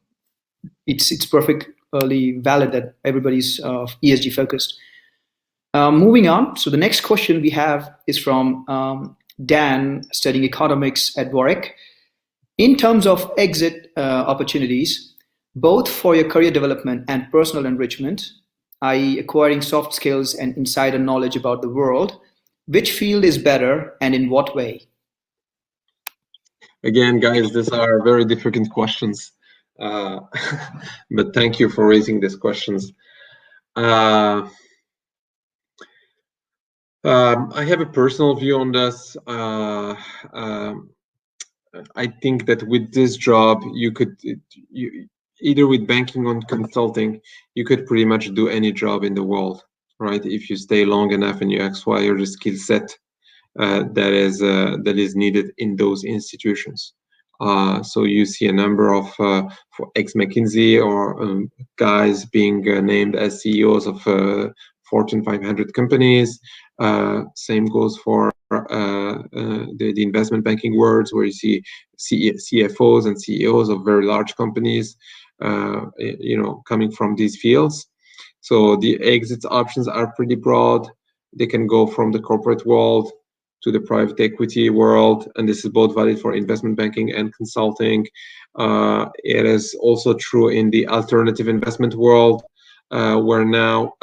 it's perfectly valid that everybody's ESG focused. Moving on. So the next question we have is from Dan, studying economics at Warwick. In terms of exit opportunities, both for your career development and personal enrichment, i.e. acquiring soft skills and insider knowledge about the world, which field is better and in what way? Again, guys, these are very difficult questions, but thank you for raising these questions. I have a personal view on this. I think that with this job, you either with banking or consulting, you could pretty much do any job in the world, right? If you stay long enough and you acquire the skill set that is needed in those institutions. So you see a number of for ex-McKinsey or guys being named as CEOs of Fortune 500 companies. Same goes for the investment banking worlds, where you see CFOs and CEOs of very large companies, coming from these fields. So the exit options are pretty broad. They can go from the corporate world to the private equity world, and this is both valid for investment banking and consulting. It is also true in the alternative investment world. where now,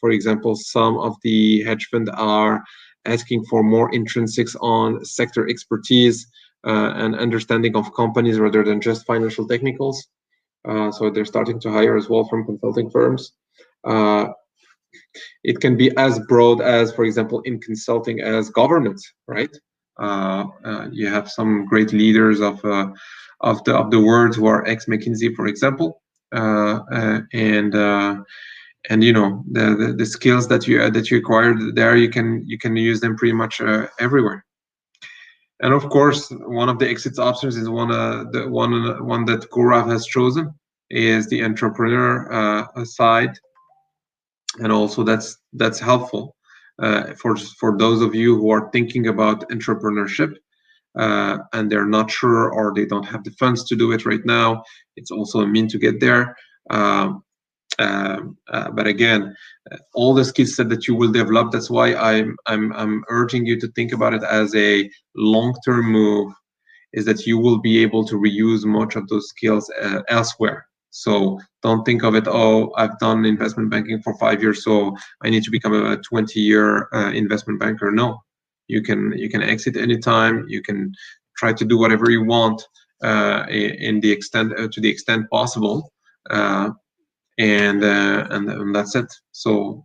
for example, some of the hedge funds are asking for more intrinsics on sector expertise and understanding of companies rather than just financial technicals. So they're starting to hire as well from consulting firms. It can be as broad as, for example, in consulting as governance, right? You have some great leaders of the world who are ex-McKinsey, for example, and you know the skills that you acquired there, you can use them pretty much everywhere. And of course, one of the exit options is one that Gaurav has chosen, is the entrepreneur side, and also that's helpful for those of you who are thinking about entrepreneurship and they're not sure or they don't have the funds to do it right now. It's also a mean to get there. But again, all the skill set that you will develop, that's why I'm urging you to think about it as a long-term move, is that you will be able to reuse much of those skills elsewhere. So don't think of it, oh, I've done investment banking for 5 years, so I need to become a 20-year investment banker. No, you can exit anytime. You can try to do whatever you want in the extent to the extent possible. And that's it. So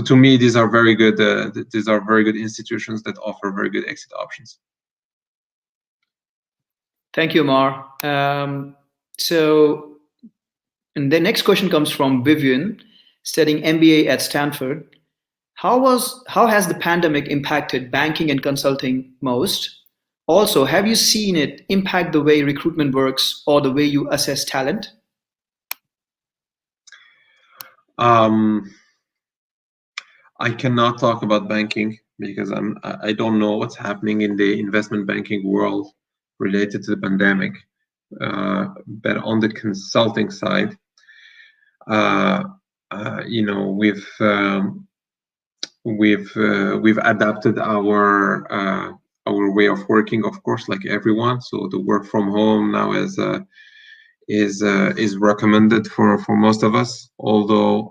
to me, these are very good. These are very good institutions that offer very good exit options. Thank you, Omar. So, and the next question comes from Vivian, studying MBA at Stanford. How has the pandemic impacted banking and consulting most? Also, have you seen it impact the way recruitment works or the way you assess talent? I cannot talk about banking because I don't know what's happening in the investment banking world related to the pandemic. But on the consulting side, you know, we've adapted our way of working, of course, like everyone. So the work from home now is recommended for most of us, although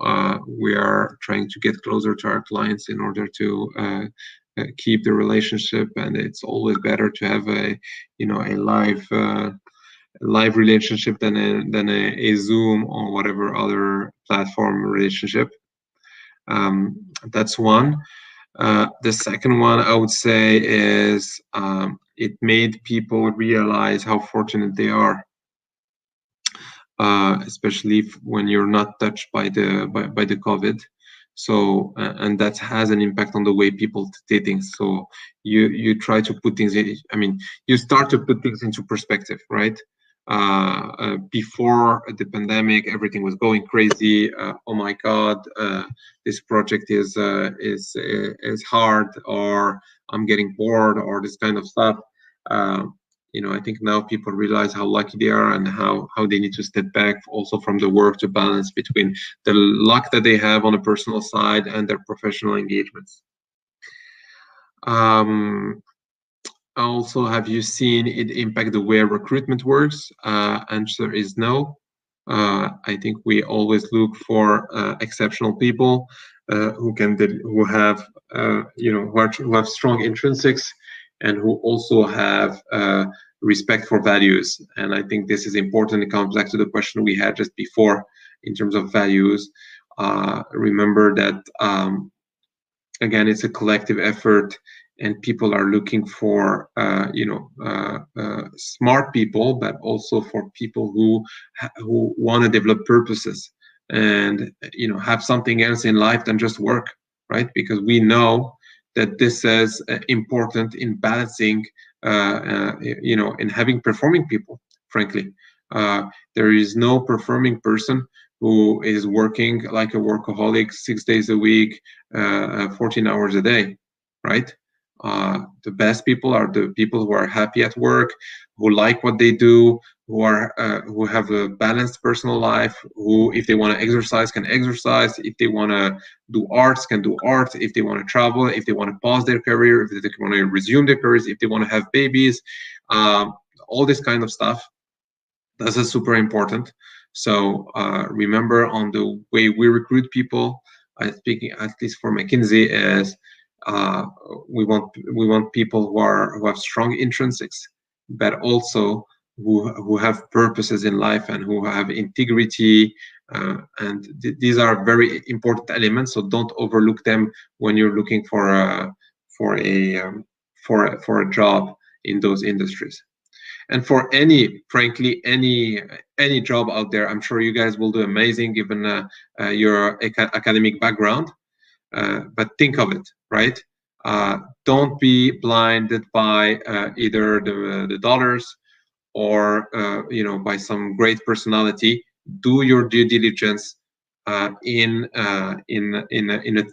we are trying to get closer to our clients in order to keep the relationship, and it's always better to have a live relationship than a Zoom or whatever other platform relationship. That's one. The second one I would say is it made people realize how fortunate they are. Especially when you're not touched by the COVID. So and that has an impact on the way people do things. So you try to put things in, I mean, you start to put things into perspective, right? Before the pandemic, everything was going crazy. Oh my God, this project is hard, or I'm getting bored, or this kind of stuff. You know, I think now people realize how lucky they are and how they need to step back also from the work to balance between the luck that they have on a personal side and their professional engagements. Also, have you seen it impact the way recruitment works? Answer is no. I think we always look for exceptional people who have strong intrinsics and who also have respect for values. And I think this is important. It comes back to the question we had just before in terms of values. Remember that, again, it's a collective effort, and people are looking for, smart people, but also for people who want to develop purposes and, have something else in life than just work, right? Because we know that this is important in balancing, in having performing people, frankly. There is no performing person who is working like a workaholic 6 days a week, 14 hours a day, right? The best people are the people who are happy at work, who like what they do, who have a balanced personal life, who, if they want to exercise, can exercise, if they want to do arts, can do art, if they want to travel, if they want to pause their career, if they want to resume their careers, if they want to have babies, all this kind of stuff. This is super important. So remember, on the way we recruit people, speaking at least for McKinsey, is we want people who have strong intrinsics, but also who have purposes in life and who have integrity, and these are very important elements. So don't overlook them when you're looking for a job in those industries. And for frankly, any job out there, I'm sure you guys will do amazing given your academic background. But think of it, right? Don't be blinded by either the dollars or by some great personality. Do your due diligence in a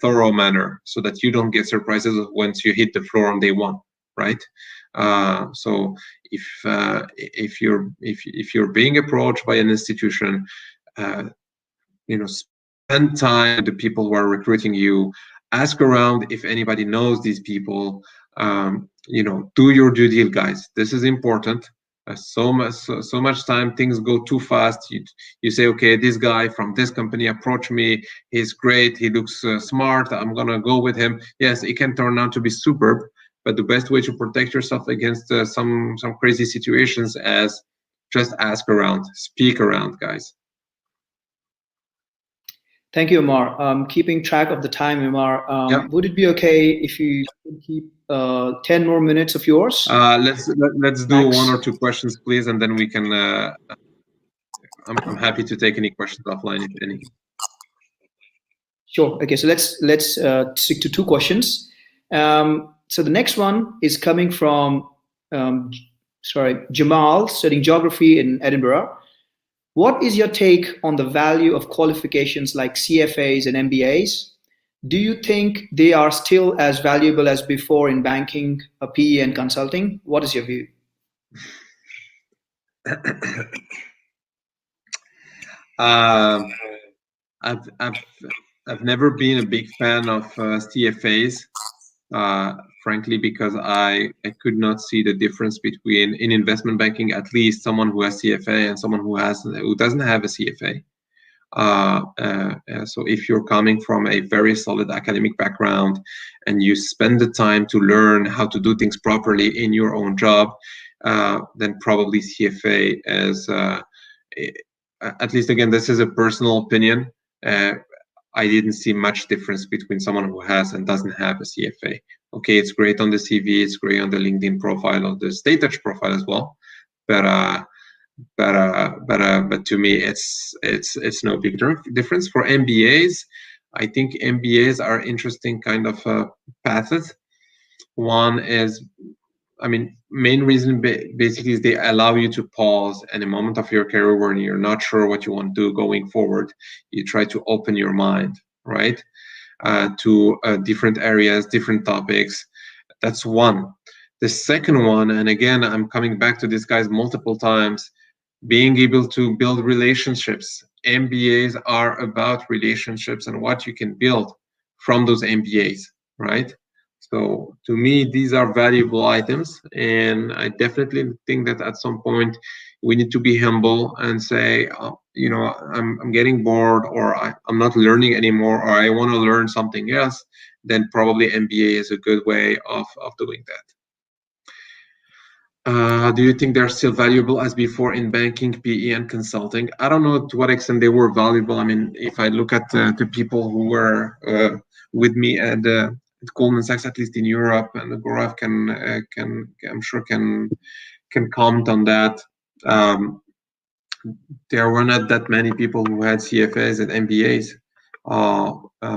thorough manner, so that you don't get surprises once you hit the floor on day one, right? So if you're being approached by an institution, spend time with the people who are recruiting you. Ask around if anybody knows these people. Do your due deal, guys. This is important. So much time, things go too fast. You say, okay, this guy from this company approached me. He's great. He looks smart. I'm gonna go with him. Yes, it can turn out to be superb, but the best way to protect yourself against some crazy situations is just ask around, speak around, guys. Thank you, Omar. Keeping track of the time, Omar, Yeah. would it be okay if you could keep 10 more minutes of yours? Let's do one or two questions, please, and then we can. I'm happy to take any questions offline, if any. Sure. Okay, so let's stick to two questions. So the next one is coming from Jamal, studying geography in Edinburgh. What is your take on the value of qualifications like CFAs and MBAs? Do you think they are still as valuable as before in banking, PE, and consulting? What is your view? I've never been a big fan of CFAs, frankly, because I could not see the difference between, in investment banking, at least, someone who has CFA and someone who doesn't have a CFA. So if you're coming from a very solid academic background and you spend the time to learn how to do things properly in your own job, then probably CFA is, at least, again, this is a personal opinion. I didn't see much difference between someone who has and doesn't have a CFA. Okay, it's great on the CV, it's great on the LinkedIn profile, or the StayTouch profile as well, but to me, it's no big difference. For MBAs, I think MBAs are interesting kind of paths. One is, main reason basically is they allow you to pause in a moment of your career when you're not sure what you want to do going forward. You try to open your mind, right, to different areas, different topics. That's one. The second one, and again, I'm coming back to this, guys, multiple times, being able to build relationships. MBAs are about relationships and what you can build from those MBAs, right? So to me, these are valuable items, and I definitely think that at some point we need to be humble and say, I'm getting bored, or I'm not learning anymore, or I want to learn something else. Then probably MBA is a good way of doing that. Do you think they're still valuable as before in banking, PE, and consulting? I don't know to what extent they were valuable. If I look at the people who were with me at Goldman Sachs, at least in Europe, and Gaurav I'm sure can comment on that. There were not that many people who had CFAs and MBAs.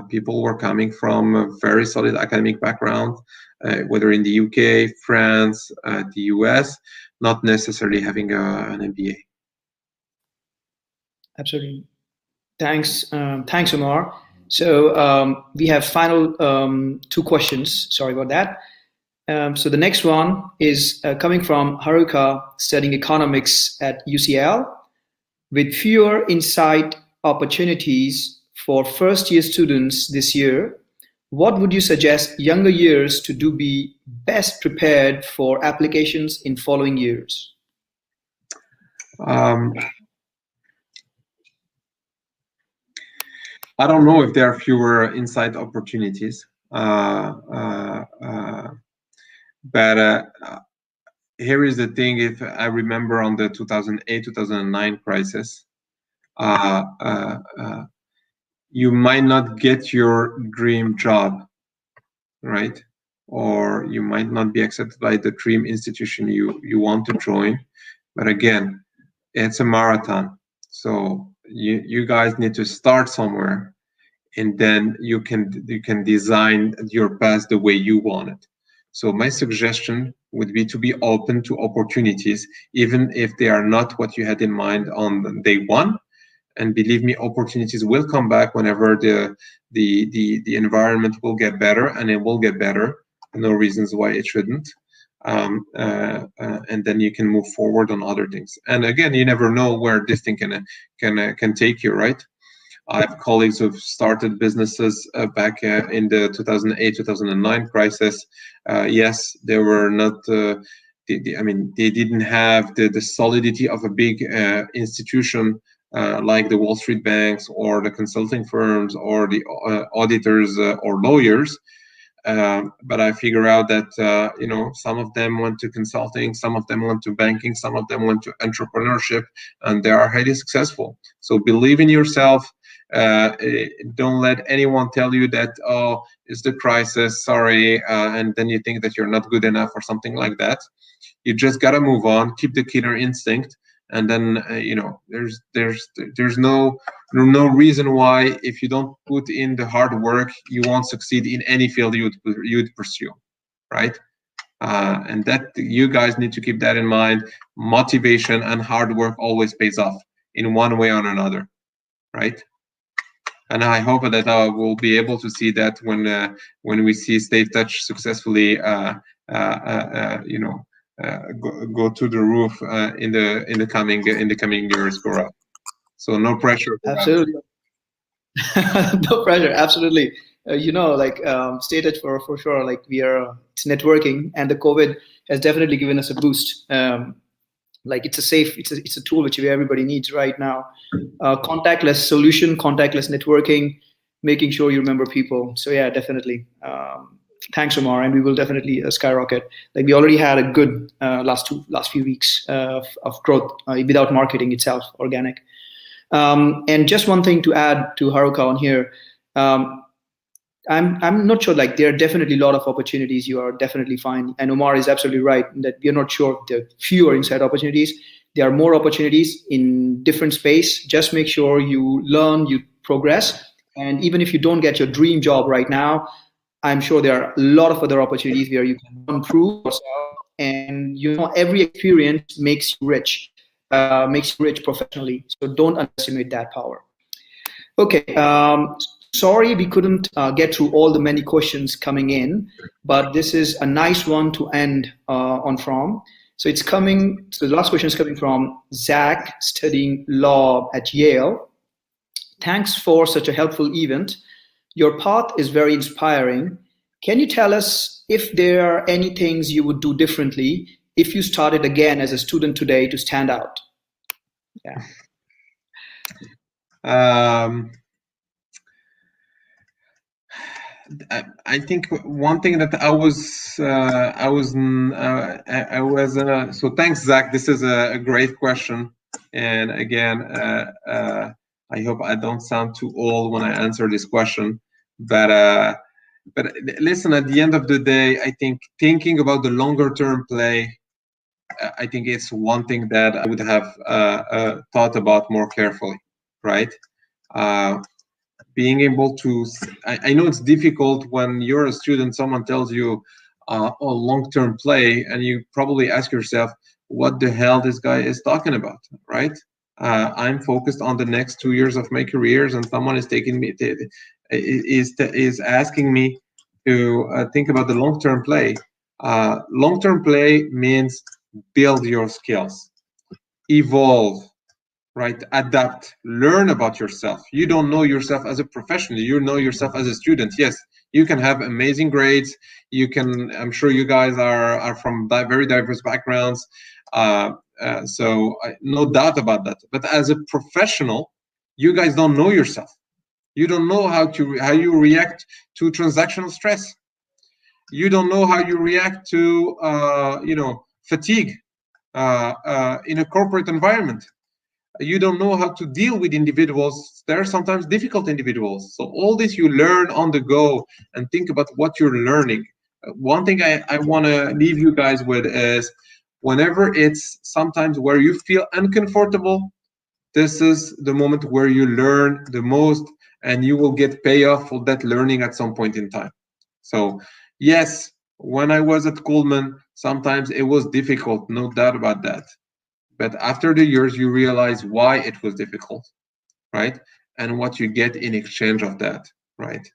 People were coming from a very solid academic background, whether in the UK, France, the US, not necessarily having an MBA. Absolutely. Thanks, Omar. So we have final two questions. Sorry about that. So the next one is coming from Haruka, studying economics at UCL. With fewer insight opportunities for first-year students this year, what would you suggest younger years to do be best prepared for applications in following years? I don't know if there are fewer inside opportunities, but here is the thing. If I remember on the 2008-2009 crisis, you might not get your dream job, right? Or you might not be accepted by the dream institution you want to join. But again, it's a marathon. So you guys need to start somewhere, and then you can design your path the way you want it. So my suggestion would be to be open to opportunities, even if they are not what you had in mind on day one. And believe me, opportunities will come back whenever the environment will get better, and it will get better. No reasons why it shouldn't. And then you can move forward on other things. And again, you never know where this thing can take you, right? I have colleagues who've started businesses back in the 2008-2009 crisis. Yes, they were not. I mean, they didn't have the solidity of a big institution like the Wall Street banks or the consulting firms or the auditors or lawyers. But I figure out that some of them went to consulting, some of them went to banking, some of them went to entrepreneurship, and they are highly successful. So believe in yourself. Don't let anyone tell you that, oh, it's the crisis, sorry, and then you think that you're not good enough or something like that. You just gotta move on, keep the killer instinct, and then there's no reason why, if you don't put in the hard work, you won't succeed in any field you'd pursue, right? And that you guys need to keep that in mind. Motivation and hard work always pays off in one way or another, right? And I hope that we'll be able to see that when we see StayTouch successfully go to the roof in the coming years, Gaurav. So no pressure. Absolutely. No pressure. Absolutely. StayTouch for sure. Like it's networking, and the COVID has definitely given us a boost. It's a tool which everybody needs right now. Contactless solution, contactless networking, making sure you remember people. So yeah, definitely. Thanks, Omar, and we will definitely skyrocket. Like we already had a good last few weeks of growth without marketing itself, organic. And just one thing to add to Haruka on here. I'm not sure, like there are definitely a lot of opportunities you are definitely fine. And Omar is absolutely right that we are not sure if there are fewer inside opportunities. There are more opportunities in different space. Just make sure you learn, you progress. And even if you don't get your dream job right now, I'm sure there are a lot of other opportunities where you can improve yourself. And every experience makes you rich professionally. So don't underestimate that power. Okay. Sorry we couldn't get through all the many questions coming in, but this is a nice one to end on from. So the last question is coming from Zach, studying law at Yale. Thanks for such a helpful event. Your path is very inspiring. Can you tell us if there are any things you would do differently if you started again as a student today to stand out? Yeah. I think one thing that so thanks, Zach. This is a great question, and again, I hope I don't sound too old when I answer this question. But listen, at the end of the day, I think thinking about the longer term play, I think it's one thing that I would have thought about more carefully, right? Being able to, I know it's difficult when you're a student, someone tells you, long-term play, and you probably ask yourself, what the hell this guy is talking about, right? I'm focused on the next 2 years of my careers, and someone is asking me to think about the long-term play. Long-term play means build your skills, evolve, right? Adapt, learn about yourself. You don't know yourself as a professional, you know yourself as a student. Yes, you can have amazing grades. I'm sure you guys are from very diverse backgrounds. So no doubt about that. But as a professional, you guys don't know yourself. You don't know how you react to transactional stress. You don't know how you react to fatigue in a corporate environment. You don't know how to deal with individuals. There are sometimes difficult individuals. So all this you learn on the go, and think about what you're learning. One thing I want to leave you guys with is, whenever it's sometimes where you feel uncomfortable, this is the moment where you learn the most, and you will get payoff for that learning at some point in time. So yes, when I was at Goldman, sometimes it was difficult, no doubt about that. But after the years, you realize why it was difficult, right? And what you get in exchange of that, right?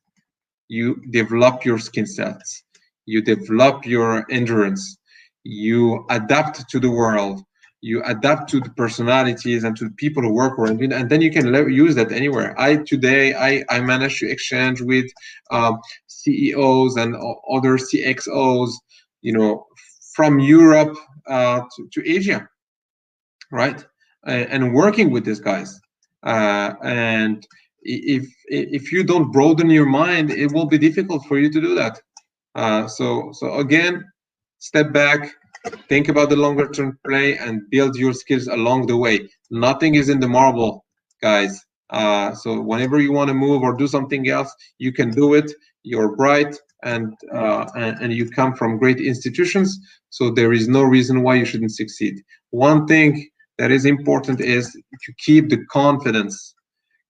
You develop your skill sets, you develop your endurance, you adapt to the world, you adapt to the personalities and to the people who work around you, and then you can use that anywhere. Today I managed to exchange with CEOs and other CXOs, from Europe to Asia, right? And working with these guys, and if you don't broaden your mind, it will be difficult for you to do that. So again, step back, think about the longer term play, and build your skills along the way. Nothing is in the marble, guys. So whenever you want to move or do something else, you can do it. You're bright, and you come from great institutions, so there is no reason why you shouldn't succeed. One thing that is important is to keep the confidence.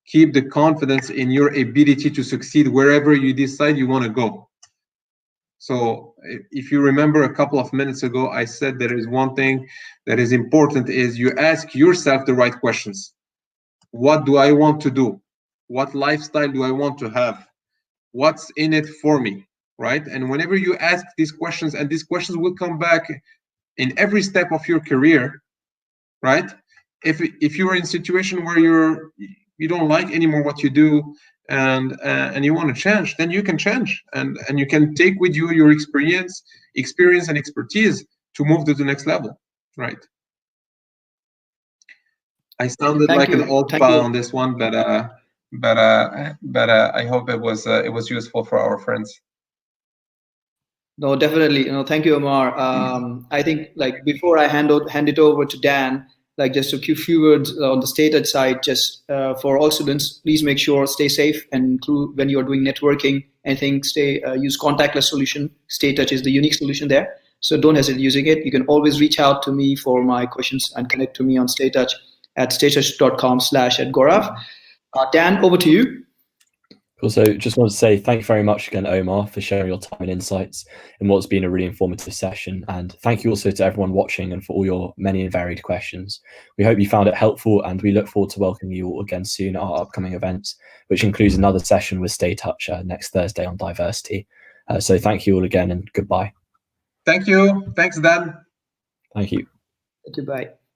Keep the confidence in your ability to succeed wherever you decide you want to go. So if you remember a couple of minutes ago, I said there is one thing that is important, is you ask yourself the right questions. What do I want to do? What lifestyle do I want to have? What's in it for me, right? And whenever you ask these questions, and these questions will come back in every step of your career, right? If you're in a situation where you don't like anymore what you do, and you want to change, then you can change, and you can take with you your experience and expertise to move to the next level, right? I sounded like an old pal on this one, but I hope it was useful for our friends. No, definitely. Thank you, Omar. I think, like, before I hand it over to Dan, like, just a few words on the StayTouch side, just for all students, please make sure stay safe, and include when you're doing networking, anything, use contactless solution. StayTouch is the unique solution there. So don't hesitate using it. You can always reach out to me for my questions and connect to me on StayTouch at staytouch.com/@Gaurav. Dan, over to you. Also, just want to say thank you very much again, Omar, for sharing your time and insights in what's been a really informative session. And thank you also to everyone watching, and for all your many and varied questions. We hope you found it helpful, and we look forward to welcoming you all again soon at our upcoming events, which includes another session with StayTouch next Thursday on diversity. So thank you all again, and goodbye. Thank you. Thanks, Dan. Thank you. Thank you. Bye.